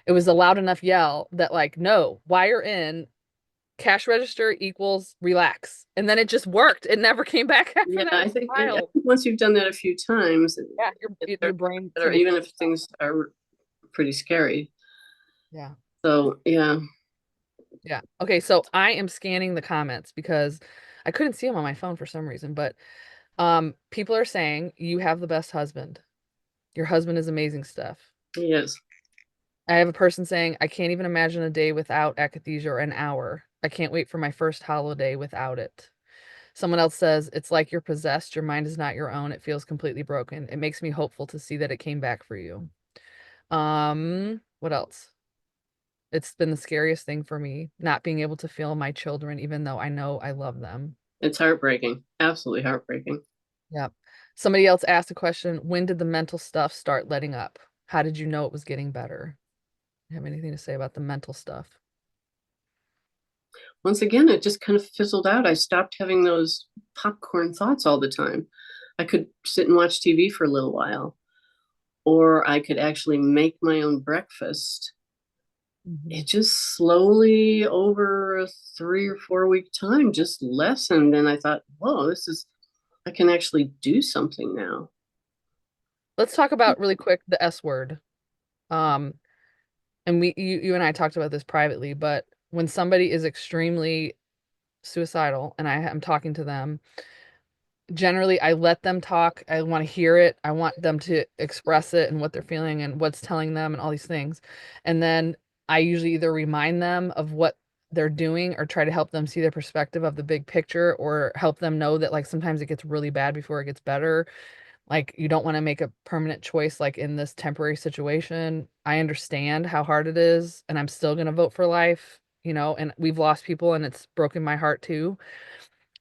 A: it was a loud enough yell that, like, no, wire in, cash register equals relax. And then it just worked. It never came back after
B: Yeah,
A: that. It
B: I
A: was
B: think,
A: wild.
B: once you've done that a few times,
A: Yeah,
B: it
A: your
B: starts
A: brain
B: better,
A: tunes.
B: even if things are pretty scary.
A: Yeah.
B: So yeah,
A: Yeah. Okay, so I am scanning the comments because I couldn't see them on my phone for some reason, but people are saying you have the best husband. Your husband is amazing stuff.
B: yes,
A: I have a person saying I can't even imagine a day without akathisia or an hour. I can't wait for my first holiday without it. Someone else says it's like you're possessed. Your mind is not your own. It feels completely broken. It makes me hopeful to see that it came back for you. What else? It's been the scariest thing for me, not being able to feel my children, even though I know I love them.
B: it's heartbreaking, absolutely heartbreaking.
A: Yep. Somebody else asked a question. When did the mental stuff start letting up? How did you know it was getting better? You have anything to say about the mental stuff?
B: Once again, it just kind of fizzled out. I stopped having those popcorn thoughts all the time. I could sit and watch TV for a little while, or I could actually make my own breakfast.
A: Mhm.
B: It just slowly over a 3 or 4 week time just lessened. And I thought, whoa, I can actually do something now.
A: Let's talk about really quick the S word. Um, and you and I talked about this privately, but when somebody is extremely suicidal and I am talking to them, generally I let them talk. I want to hear it. I want them to express it and what they're feeling and what's telling them and all these things. And then I usually either remind them of what they're doing, or try to help them see the perspective of the big picture, or help them know that like sometimes it gets really bad before it gets better. Like you don't want to make a permanent choice like in this temporary situation. I understand how hard it is, and I'm still going to vote for life, and we've lost people and it's broken my heart too.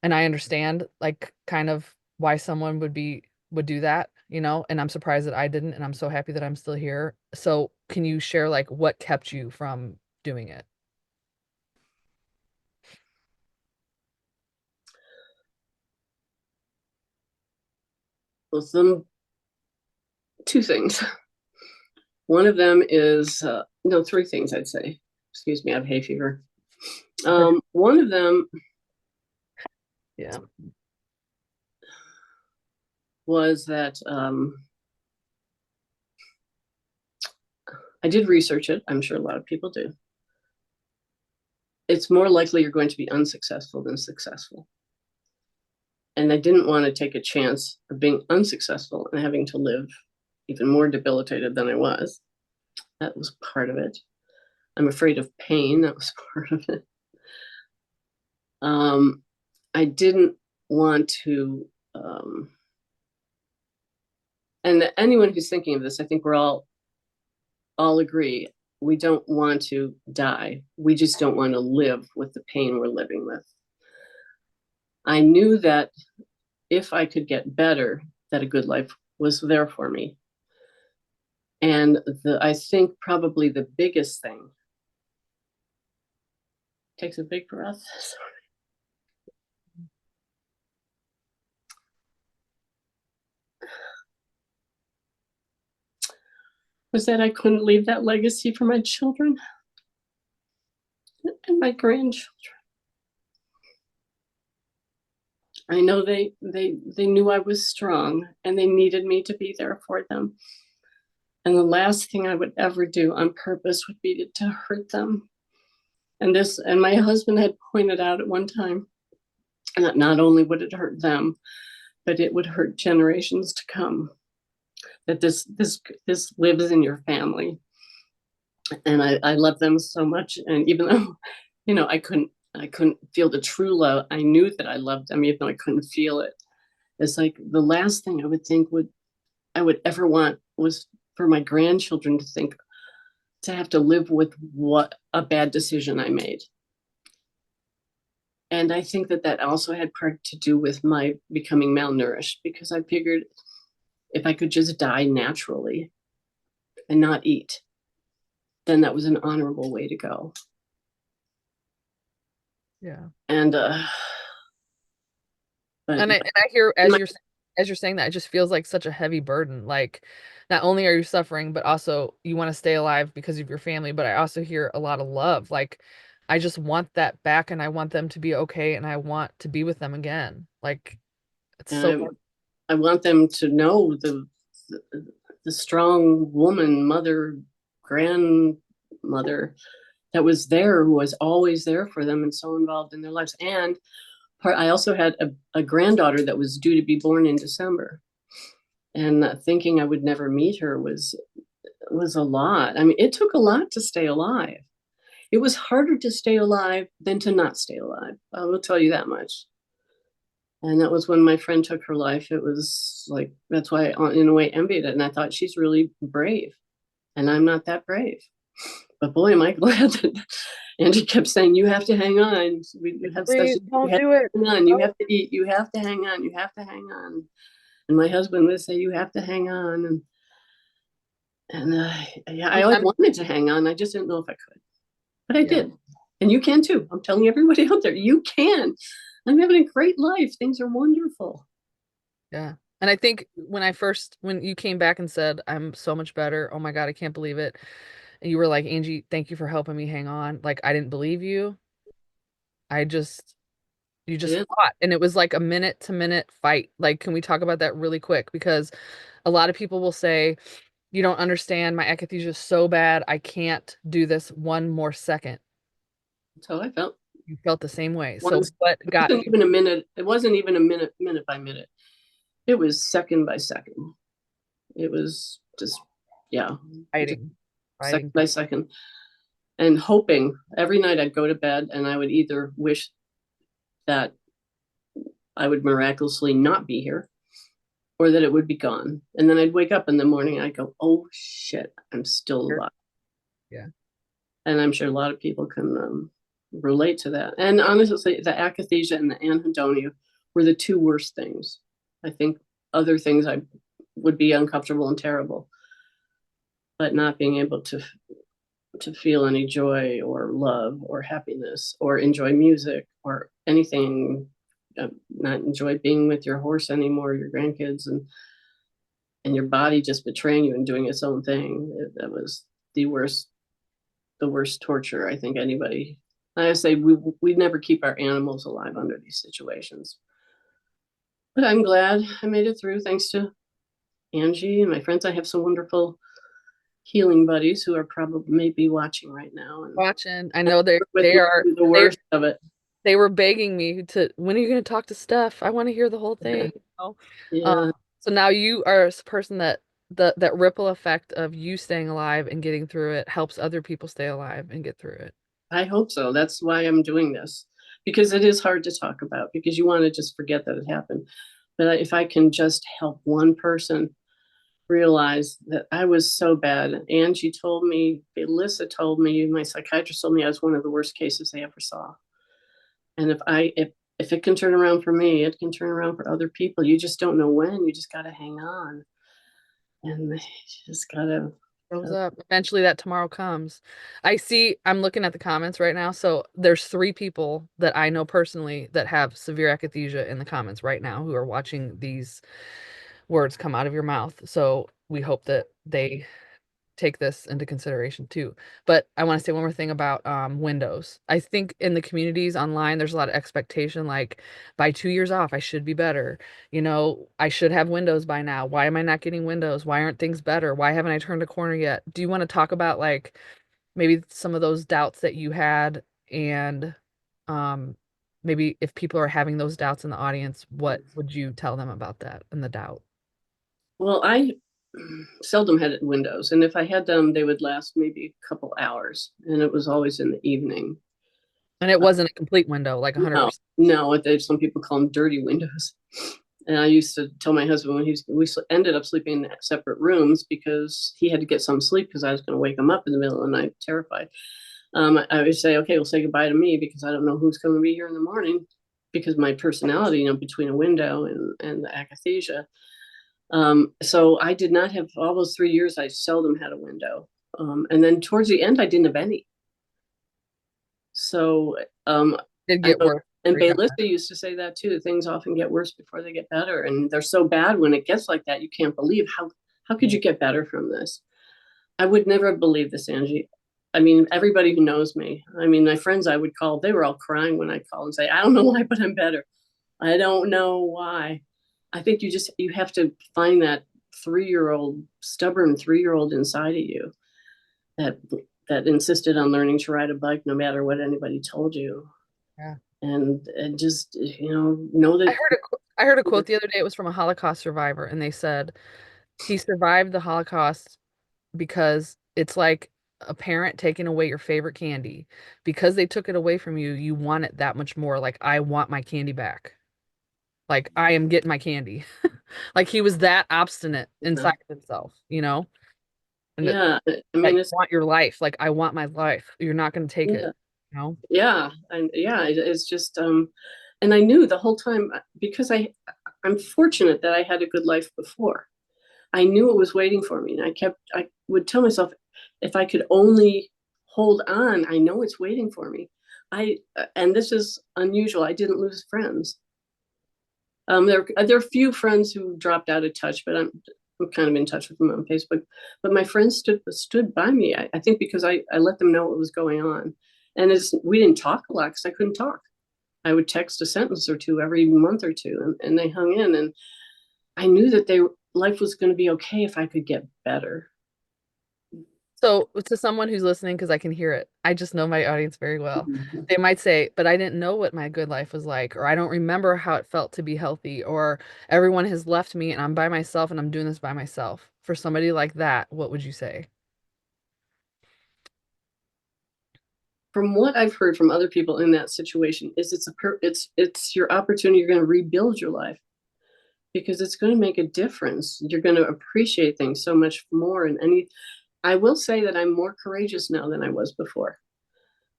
A: And I understand like kind of why someone would do that, and I'm surprised that I didn't, and I'm so happy that I'm still here. So, can you share like what kept you from doing it?
B: Well, two things. One of them is, no, three things I'd say. Excuse me, I have hay fever. One of them
A: Yeah.
B: was that I did research it. I'm sure a lot of people do. It's more likely you're going to be unsuccessful than successful. And I didn't want to take a chance of being unsuccessful and having to live even more debilitated than I was. That was part of it. I'm afraid of pain. That was part of it. I didn't want to, and anyone who's thinking of this, I think we're all agree, we don't want to die. We just don't want to live with the pain we're living with. I knew that if I could get better, that a good life was there for me. And I think probably the biggest thing, takes a big breath, was that I couldn't leave that legacy for my children and my grandchildren. I know they knew I was strong and they needed me to be there for them. And the last thing I would ever do on purpose would be to hurt them. And my husband had pointed out at one time that not only would it hurt them, but it would hurt generations to come. That this lives in your family. And I love them so much. And even though, I couldn't feel the true love, I knew that I loved them, even though I couldn't feel it. It's like the last thing I would think I would ever want was for my grandchildren to have to live with what a bad decision I made. And I think that also had part to do with my becoming malnourished, because I figured if I could just die naturally and not eat, then that was an honorable way to go.
A: Yeah.
B: And but
A: And I hear as you're saying that, it just feels like such a heavy burden. Like not only are you suffering, but also you want to stay alive because of your family, but I also hear a lot of love. Like I just want that back, and I want them to be okay, and I want to be with them again. Like it's so
B: and I want them to know the strong woman, mother, grandmother that was there, who was always there for them and so involved in their lives. And I also had a granddaughter that was due to be born in December. And thinking I would never meet her was a lot. I mean, it took a lot to stay alive. It was harder to stay alive than to not stay alive. I will tell you that much. And that was when my friend took her life. It was like, that's why I, in a way, envied it. And I thought, she's really brave. And I'm not that brave. But boy, am I glad that Angie kept saying, you have to hang on. We have stuff
A: please
B: to do. You
A: don't
B: have
A: do
B: to
A: it.
B: hang on. You have to eat. You have to hang on. You have to hang on. And my husband would say, you have to hang on. And yeah, I always
A: I'm
B: wanted to hang on. I just didn't know if I could. But I
A: yeah.
B: did. And you can too. I'm telling everybody out there, you can. I'm having a great life. Things are wonderful.
A: Yeah. And I think when you came back and said, I'm so much better, oh my God, I can't believe it. And you were like, Angie, thank you for helping me hang on. Like, I didn't believe you. I just, you just
B: Yeah.
A: fought. And it was like a minute to minute fight. Like, can we talk about that really quick? Because a lot of people will say, you don't understand. My akathisia is so bad. I can't do this one more second.
B: That's how I felt.
A: You felt the same way. So
B: Once
A: what
B: it
A: got
B: wasn't
A: you
B: even a minute. It wasn't even a minute by minute. It was second by second. It was just, yeah, just
A: fighting?
B: second
A: Fighting.
B: by second. and hoping every night I'd go to bed and I would either wish that I would miraculously not be here or that it would be gone. And then I'd wake up in the morning and I'd go, oh shit, I'm still alive.
A: Yeah.
B: And I'm sure a lot of people can relate to that. And honestly, the akathisia and the anhedonia were the two worst things. I think other things I would be uncomfortable and terrible, but not being able to feel any joy or love or happiness or enjoy music or anything, not enjoy being with your horse anymore, your grandkids, and your body just betraying you and doing its own thing. That was the worst torture I think anybody. I say we never keep our animals alive under these situations. But I'm glad I made it through thanks to Angie and my friends. I have some wonderful healing buddies who are probably maybe watching right now and
A: Watching. I know
B: with
A: they
B: me
A: are
B: through the
A: they
B: worst of it.
A: they were begging me to, when are you going to talk to Steph? I want to hear the whole thing. You know?
B: Yeah,
A: So now you are a person that that ripple effect of you staying alive and getting through it helps other people stay alive and get through it.
B: I hope so. That's why I'm doing this because it is hard to talk about because you want to just forget that it happened. But if I can just help one person realize that I was so bad. Angie told me, Alyssa told me, my psychiatrist told me I was one of the worst cases they ever saw. And if it can turn around for me, it can turn around for other people. You just don't know when. You just got to hang on, and you just
A: Shows
B: gotta.
A: up. Eventually that tomorrow comes. I'm looking at the comments right now. So there's 3 people that I know personally that have severe akathisia in the comments right now who are watching these words come out of your mouth. So we hope that they take this into consideration too. But I want to say one more thing about windows. I think in the communities online, there's a lot of expectation like by 2 years off, I should be better. You know, I should have windows by now. Why am I not getting windows? Why aren't things better? Why haven't I turned a corner yet? Do you want to talk about like maybe some of those doubts that you had and um maybe if people are having those doubts in the audience, what would you tell them about that and the doubt?
B: Well, I seldom had windows, and if I had them, they would last maybe a couple hours, and it was always in the evening.
A: And it wasn't a complete window, like
B: No,
A: 100%.
B: no, some people call them dirty windows. And I used to tell my husband when we ended up sleeping in separate rooms because he had to get some sleep because I was going to wake him up in the middle of the night, terrified. I would say, okay, well, say goodbye to me because I don't know who's going to be here in the morning because my personality, between a window and the akathisia. So I did not have all those 3 years. I seldom had a window. And then towards the end, I didn't have any. So
A: Did
B: I
A: get
B: know,
A: worse
B: and
A: before you got
B: Baylissa used to say that too. Things often get worse before they get better, and they're so bad when it gets like that. You can't believe how could
A: better.
B: you get better from this? I would never have believed this, Angie. I mean, everybody who knows me. I mean, my friends I would call, they were all crying when I call and say, I don't know why, but I'm better. I don't know why. I think you have to find that 3 year old, stubborn 3 year old inside of you that that insisted on learning to ride a bike no matter what anybody told you
A: Yeah.
B: and just know that.
A: I heard a quote the other day. It was from a Holocaust survivor, and they said he survived the Holocaust because it's like a parent taking away your favorite candy. Because they took it away from you, you want it that much more. Like, I want my candy back. Like, I am getting my candy. Like, he was that obstinate
B: Yeah,
A: inside of himself, you know? And
B: yeah, I
A: that
B: mean
A: you
B: it's
A: want your life. Like, I want my life. You're not going to take it,
B: yeah,
A: you know?
B: yeah, and yeah, it's just and I knew the whole time because I'm fortunate that I had a good life before. I knew it was waiting for me, and I would tell myself if I could only hold on, I know it's waiting for me. And this is unusual. I didn't lose friends. There are a few friends who dropped out of touch, but I'm kind of in touch with them on Facebook. But my friends stood by me. I think because I let them know what was going on, and we didn't talk a lot because I couldn't talk. I would text a sentence or two every month or two, and they hung in. And I knew that life was going to be okay if I could get better.
A: So, to someone who's listening, because I can hear it, I just know my audience very well.
B: Mhm.
A: They might say, but I didn't know what my good life was like, or I don't remember how it felt to be healthy, or everyone has left me and I'm by myself and I'm doing this by myself. For somebody like that, what would you say?
B: from what I've heard from other people in that situation, is it's your opportunity. You're going to rebuild your life because it's going to make a difference. You're going to appreciate things so much more. And any, I will say that I'm more courageous now than I was before.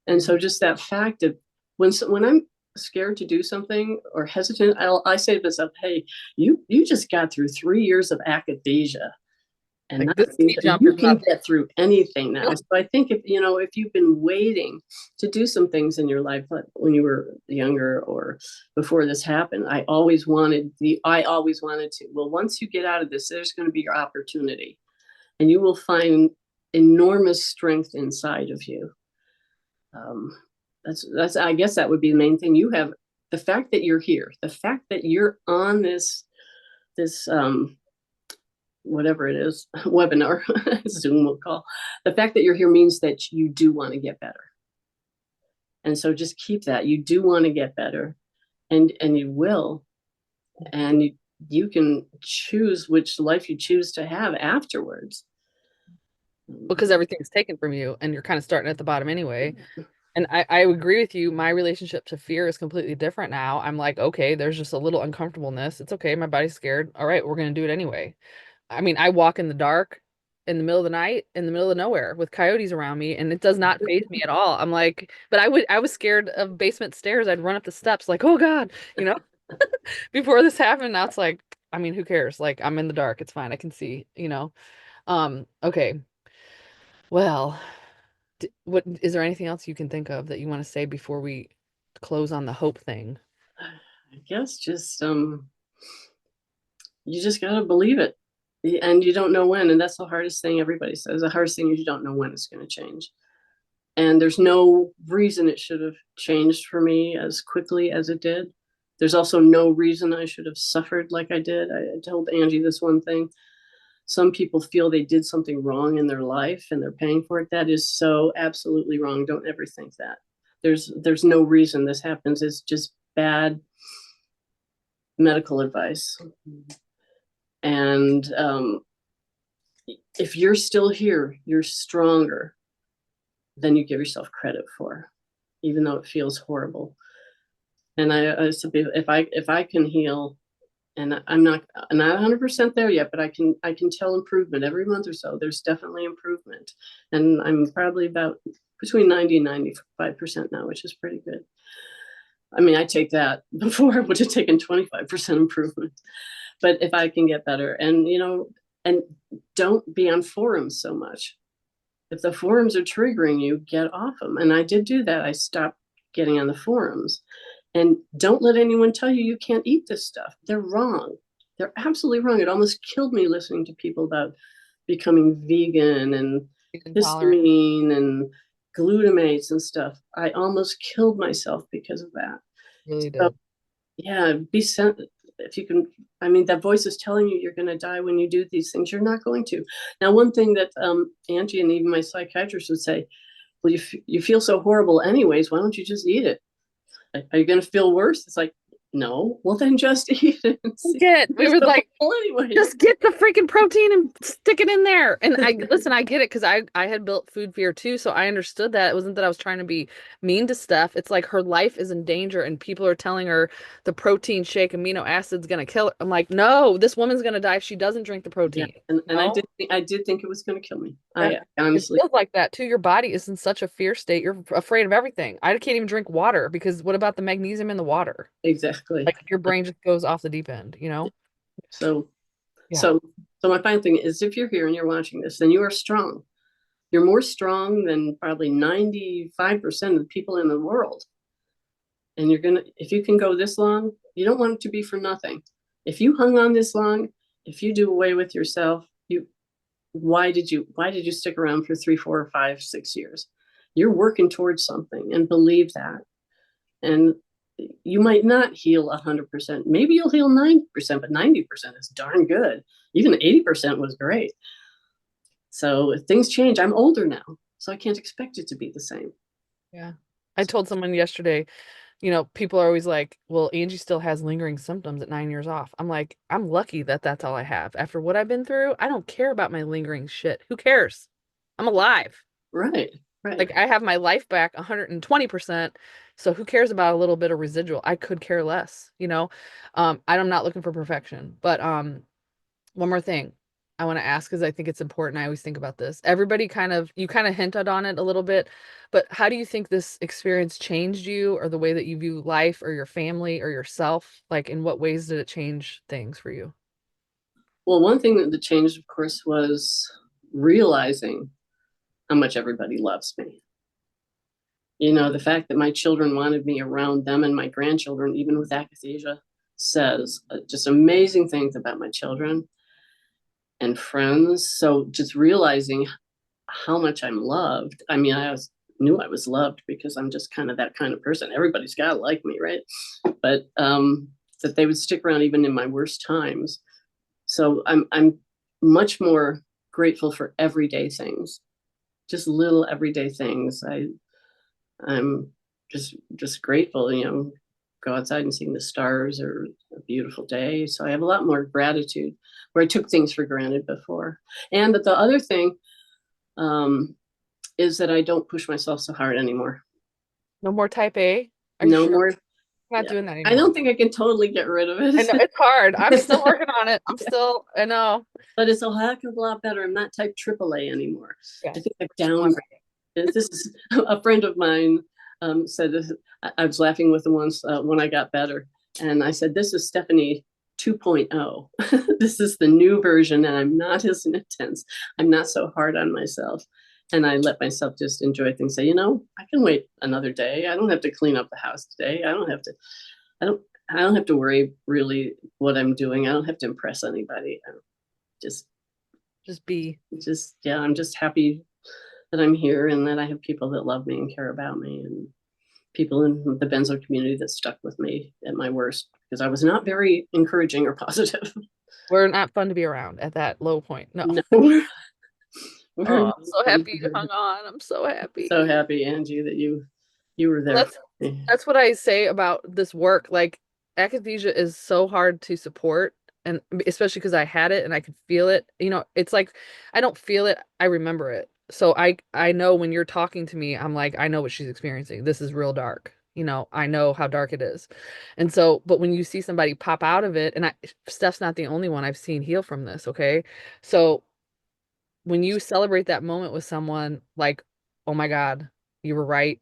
B: And so just that fact of when I'm scared to do something or hesitant, I say to myself, "Hey, you just got through 3 years of akathisia, and
A: Like
B: that
A: this
B: means
A: speed
B: that
A: jump
B: you
A: is
B: can
A: nothing.
B: get through anything now." So I think if you've been waiting to do some things in your life, like when you were younger or before this happened, I always wanted to. Well, once you get out of this, there's going to be your opportunity, and you will find enormous strength inside of you. um, that's I guess that would be the main thing. You have the fact that you're here, the fact that you're on this whatever it is webinar, Zoom will call, the fact that you're here means that you do want to get better. And so just keep that. You do want to get better, and you will. And you can choose which life you choose to have afterwards.
A: Because everything's taken from you and you're kind of starting at the bottom anyway. And I agree with you. My relationship to fear is completely different now. I'm like, okay, there's just a little uncomfortableness. It's okay. My body's scared. All right, we're going to do it anyway. I mean, I walk in the dark in the middle of the night in the middle of nowhere with coyotes around me and it does not faze me at all. I'm like, but I was scared of basement stairs. I'd run up the steps like, oh God, you know, before this happened. Now it's like, I mean, who cares? Like I'm in the dark. It's fine. I can see, you know. Okay. Well, what is there anything else you can think of that you want to say before we close on the hope thing?
B: I guess just you just got to believe it, and you don't know when. And that's the hardest thing. Everybody says the hardest thing is you don't know when it's going to change, and there's no reason it should have changed for me as quickly as it did. There's also no reason I should have suffered like I did. I told Angie this one thing. Some people feel they did something wrong in their life and they're paying for it. That is so absolutely wrong. Don't ever think that. There's no reason this happens. It's just bad medical advice. And if you're still here, you're stronger than you give yourself credit for, even though it feels horrible. And if I can heal, and I'm not 100% there yet, but I can tell improvement every month or so. There's definitely improvement, and I'm probably about between 90 and 95% now, which is pretty good. I mean, I take that. Before I would have taken 25% improvement, but if I can get better, and don't be on forums so much. If the forums are triggering you, get off them. And I did do that. I stopped getting on the forums. And don't let anyone tell you you can't eat this stuff. They're wrong. They're absolutely wrong. It almost killed me listening to people about becoming vegan and
A: Intolerant,
B: histamine and glutamates and stuff. I almost killed myself because of that.
A: really
B: So
A: did.
B: yeah, be sent if you can. I mean, that voice is telling you you're going to die when you do these things. You're not going to. Now, one thing that Angie and even my psychiatrist would say, well, you feel so horrible anyways. Why don't you just eat it? Are you going to feel worse? It's like, no. Well, then just eat it and see.
A: We
B: It's
A: were
B: so
A: like,
B: horrible anyways.
A: just get the freaking protein and stick it in there. And I listen, I get it because I had built food fear too, so I understood that. It wasn't that I was trying to be mean to Steph. It's like her life is in danger and people are telling her the protein shake amino acid's gonna kill her. I'm like, no, this woman's gonna die if she doesn't drink the
B: Yeah,
A: protein.
B: and
A: No?
B: I did think it was going to kill me.
A: Yeah.
B: I
A: It
B: honestly,
A: feels like that too. Your body is in such a fear state. You're afraid of everything. I can't even drink water because what about the magnesium in the water?
B: exactly.
A: Like your brain just goes off the deep end, you know?
B: So
A: Yeah.
B: so so my final thing is, if you're here and you're watching this, then you are strong. You're more strong than probably 95% of the people in the world. And if you can go this long, you don't want it to be for nothing. If you hung on this long, if you do away with yourself, why did you stick around for 3, 4, 5, 6 years? You're working towards something, and believe that. And you might not heal 100%. Maybe you'll heal 90%, but 90% is darn good. Even 80% was great. So if things change, I'm older now, so I can't expect it to be the same.
A: Yeah. I told someone yesterday, you know, people are always like, well, Angie still has lingering symptoms at 9 years off. I'm like, I'm lucky that that's all I have. After what I've been through, I don't care about my lingering shit. Who cares? I'm alive.
B: Right. Right.
A: Like I have my life back 120%. So who cares about a little bit of residual? I could care less, you know? I'm not looking for perfection, but one more thing I want to ask because I think it's important. I always think about this. Everybody you kind of hinted on it a little bit, but how do you think this experience changed you or the way that you view life or your family or yourself? Like, in what ways did it change things for you?
B: Well, one thing that changed, of course, was realizing how much everybody loves me. You know, the fact that my children wanted me around them and my grandchildren, even with akathisia, says just amazing things about my children and friends. So just realizing how much I'm loved. I mean, knew I was loved because I'm just kind of that kind of person. Everybody's got to like me, right? But that they would stick around even in my worst times. So I'm much more grateful for everyday things, just little everyday things. I'm just grateful, you know, go outside and see the stars or a beautiful day. So I have a lot more gratitude where I took things for granted before. And that the other thing is that I don't push myself so hard anymore.
A: No more type A? Are you
B: No
A: sure?
B: more.
A: I'm not
B: Yeah.
A: doing that
B: I
A: anymore.
B: don't think I can totally get rid of
A: I know
B: it.
A: it's hard. I'm still working on it. I know.
B: But it's a heck of a lot better. I'm not type AAA anymore.
A: Yeah.
B: I think I've
A: Which one?
B: downgraded. This is a friend of mine said this. I was laughing with him once when I got better, and I said, "This is Stephanie 2.0. This is the new version, and I'm not as intense. I'm not so hard on myself." And I let myself just enjoy things. Say, you know, I can wait another day. I don't have to clean up the house today. I don't have to. I don't. I don't have to worry really what I'm doing. I don't have to impress anybody. I just,
A: Just be.
B: yeah. I'm just happy that I'm here and that I have people that love me and care about me and people in the benzo community that stuck with me at my worst because I was not very encouraging or positive.
A: We're not fun to be around at that low point. No.
B: No, we're
A: Oh,
B: not
A: I'm so
B: fun.
A: happy you hung on. I'm so happy.
B: So happy, Angie, that you were
A: Well,
B: there for me.
A: that's what I say about this work. Like akathisia is so hard to support, and especially because I had it and I could feel it. You know, it's like I don't feel it, I remember it. So I know when you're talking to me, I'm like, I know what she's experiencing. This is real dark. You know, I know how dark it is. And so, but when you see somebody pop out of it, and Steph's not the only one I've seen heal from this, okay? So when you celebrate that moment with someone, like, oh my God, you were right,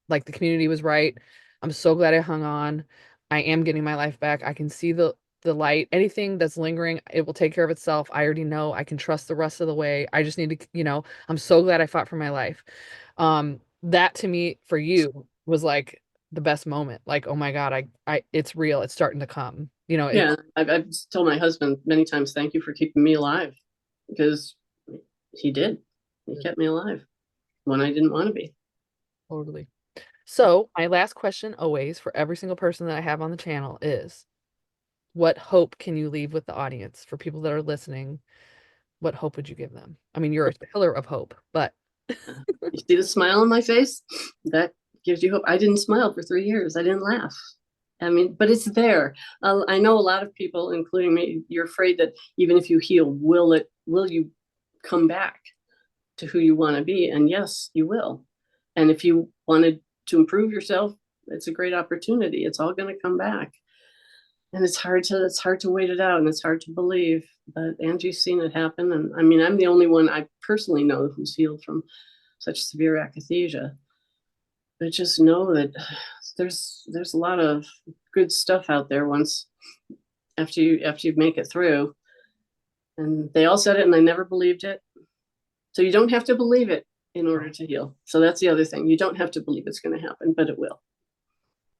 A: like the community was right. I'm so glad I hung on. I am getting my life back. I can see the light. Anything that's lingering, it will take care of itself. I already know. I can trust the rest of the way. I just need to, you know, I'm so glad I fought for my life. That to me for you was like the best moment. Like, oh my God, it's real. It's starting to come. You know,
B: Yeah, I've told my husband many times, thank you for keeping me alive because he did. He kept me alive when I didn't want to be.
A: totally. So my last question always for every single person that I have on the channel is, what hope can you leave with the audience for people that are listening? What hope would you give them? I mean, you're a pillar of hope, but
B: You see the smile on my face? That gives you hope. I didn't smile for 3 years. I didn't laugh. I mean, but it's there. I know a lot of people, including me, you're afraid that even if you heal, will you come back to who you want to be? And yes, you will. And if you wanted to improve yourself, it's a great opportunity. It's all going to come back. And it's hard to wait it out and it's hard to believe. But Angie's seen it happen. And I mean, I'm the only one I personally know who's healed from such severe akathisia. But just know that there's a lot of good stuff out there once after you make it through. And they all said it and I never believed it. So you don't have to believe it in order to heal. So that's the other thing. You don't have to believe it's going to happen, but it will.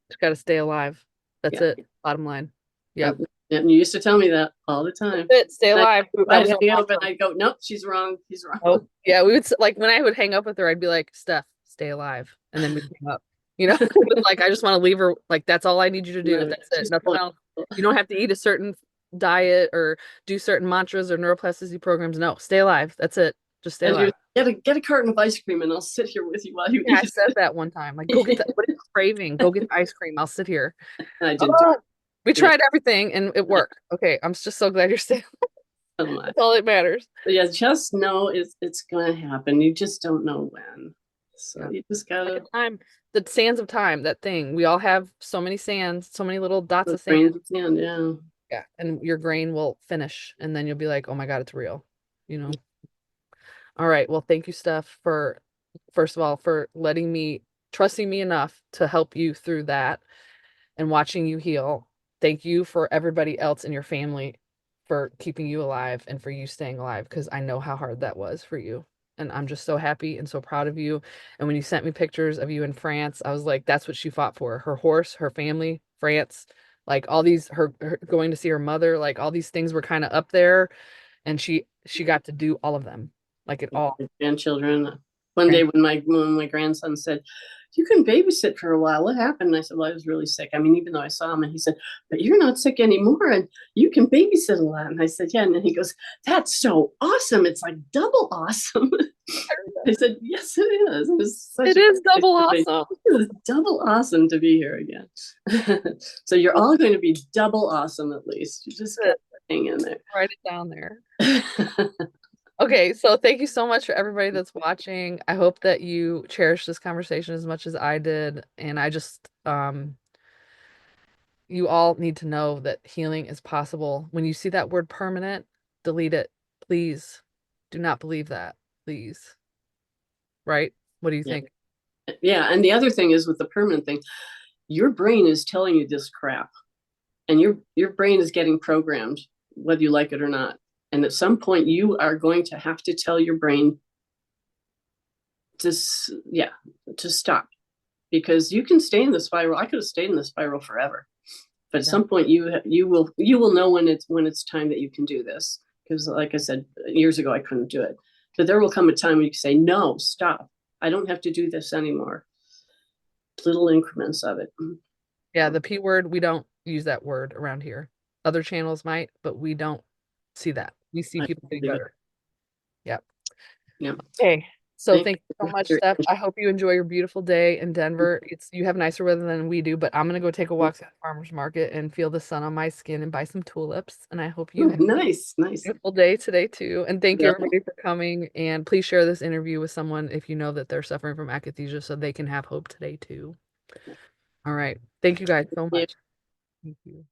A: just got to stay alive. That's
B: Yeah.
A: it. Bottom line. Yep.
B: And you used to tell me that all the time.
A: That's it. Stay alive. That
B: I'd
A: was our
B: hang up and
A: mantra.
B: I'd go, nope, she's wrong. He's
A: Oh,
B: wrong.
A: yeah. We would like when I would hang up with her, I'd be like, Steph, stay alive. And then we'd hang up. You know, like I just want to leave her. Like, that's all I need you to do.
B: No,
A: That's it.
B: she's
A: Nothing else. You don't have to eat a certain diet or do certain mantras or neuroplasticity programs. No, stay alive. That's it. Just stay
B: and you
A: alive.
B: get a carton of ice cream and I'll sit here with you while you
A: Yeah, I
B: eat
A: said that one time. Like, go get that.
B: it.
A: What are you craving? Go get the ice cream. I'll sit here.
B: And I did do
A: Oh, we
B: yeah,
A: tried everything and it worked. Okay, I'm just so glad you're staying.
B: so much.
A: That's all that matters.
B: But yeah, just know it's going to happen. You just don't know when. So
A: Yeah.
B: you just
A: Like
B: gotta
A: a time, the sands of time, that thing. We all have so many sands, so many little dots
B: the
A: of sand.
B: brains in, yeah.
A: Yeah. And your grain will finish and then you'll be like, oh my God, it's real. You know? All right. Well, thank you, Steph, for first of all, for letting me trusting me enough to help you through that and watching you heal. Thank you for everybody else in your family for keeping you alive and for you staying alive because I know how hard that was for you. And I'm just so happy and so proud of you. And when you sent me pictures of you in France, I was like, that's what she fought for. Her horse, her family, France, like all these her going to see her mother, like all these things were kind of up there and she got to do all of them. Like it all.
B: Grandchildren. One day when my grandson said, "You can babysit for a while. What happened?" And I said, "Well, I was really sick. I mean, even though I saw him," and he said, "But you're not sick anymore, and you can babysit a lot." And I said, "Yeah." And then he goes, "That's so awesome! It's like double awesome." I said, "Yes, it is. It was such
A: It
B: a
A: is
B: great
A: double
B: place to be.
A: awesome.
B: It is double awesome to be here again." So you're all going to be double awesome at least. You just got to hang in
A: Write it down there.
B: there.
A: Okay, so thank you so much for everybody that's watching. I hope that you cherish this conversation as much as I did. And I just, you all need to know that healing is possible. When you see that word permanent, delete it. Please do not believe that. Please. Right? What do you
B: Yeah.
A: think?
B: Yeah. And the other thing is with the permanent thing, your brain is telling you this crap and your brain is getting programmed, whether you like it or not. And at some point you are going to have to tell your brain to, yeah, to stop because you can stay in the spiral. I could have stayed in the spiral forever. But at
A: Yeah.
B: some point you will know when it's time that you can do this. Because like I said, years ago I couldn't do it. But there will come a time when you can say, no, stop. I don't have to do this anymore. Little increments of it.
A: Yeah, the P word, we don't use that word around here. Other channels might, but we don't see that. We see
B: I
A: people getting
B: believe it.
A: better. Yep.
B: Yeah.
A: Okay. So
B: Thank
A: thank you so
B: you.
A: much, Steph. I hope you enjoy your beautiful day in Denver. It's you have nicer weather than we do, but I'm gonna go take a walk to the farmer's market and feel the sun on my skin and buy some tulips. And I hope you
B: Oh,
A: have
B: nice,
A: a
B: nice.
A: beautiful day today too. And thank you
B: Yeah.
A: everybody for coming. And please share this interview with someone if you know that they're suffering from akathisia so they can have hope today too. All right. Thank you guys so
B: Yeah.
A: much. Thank you.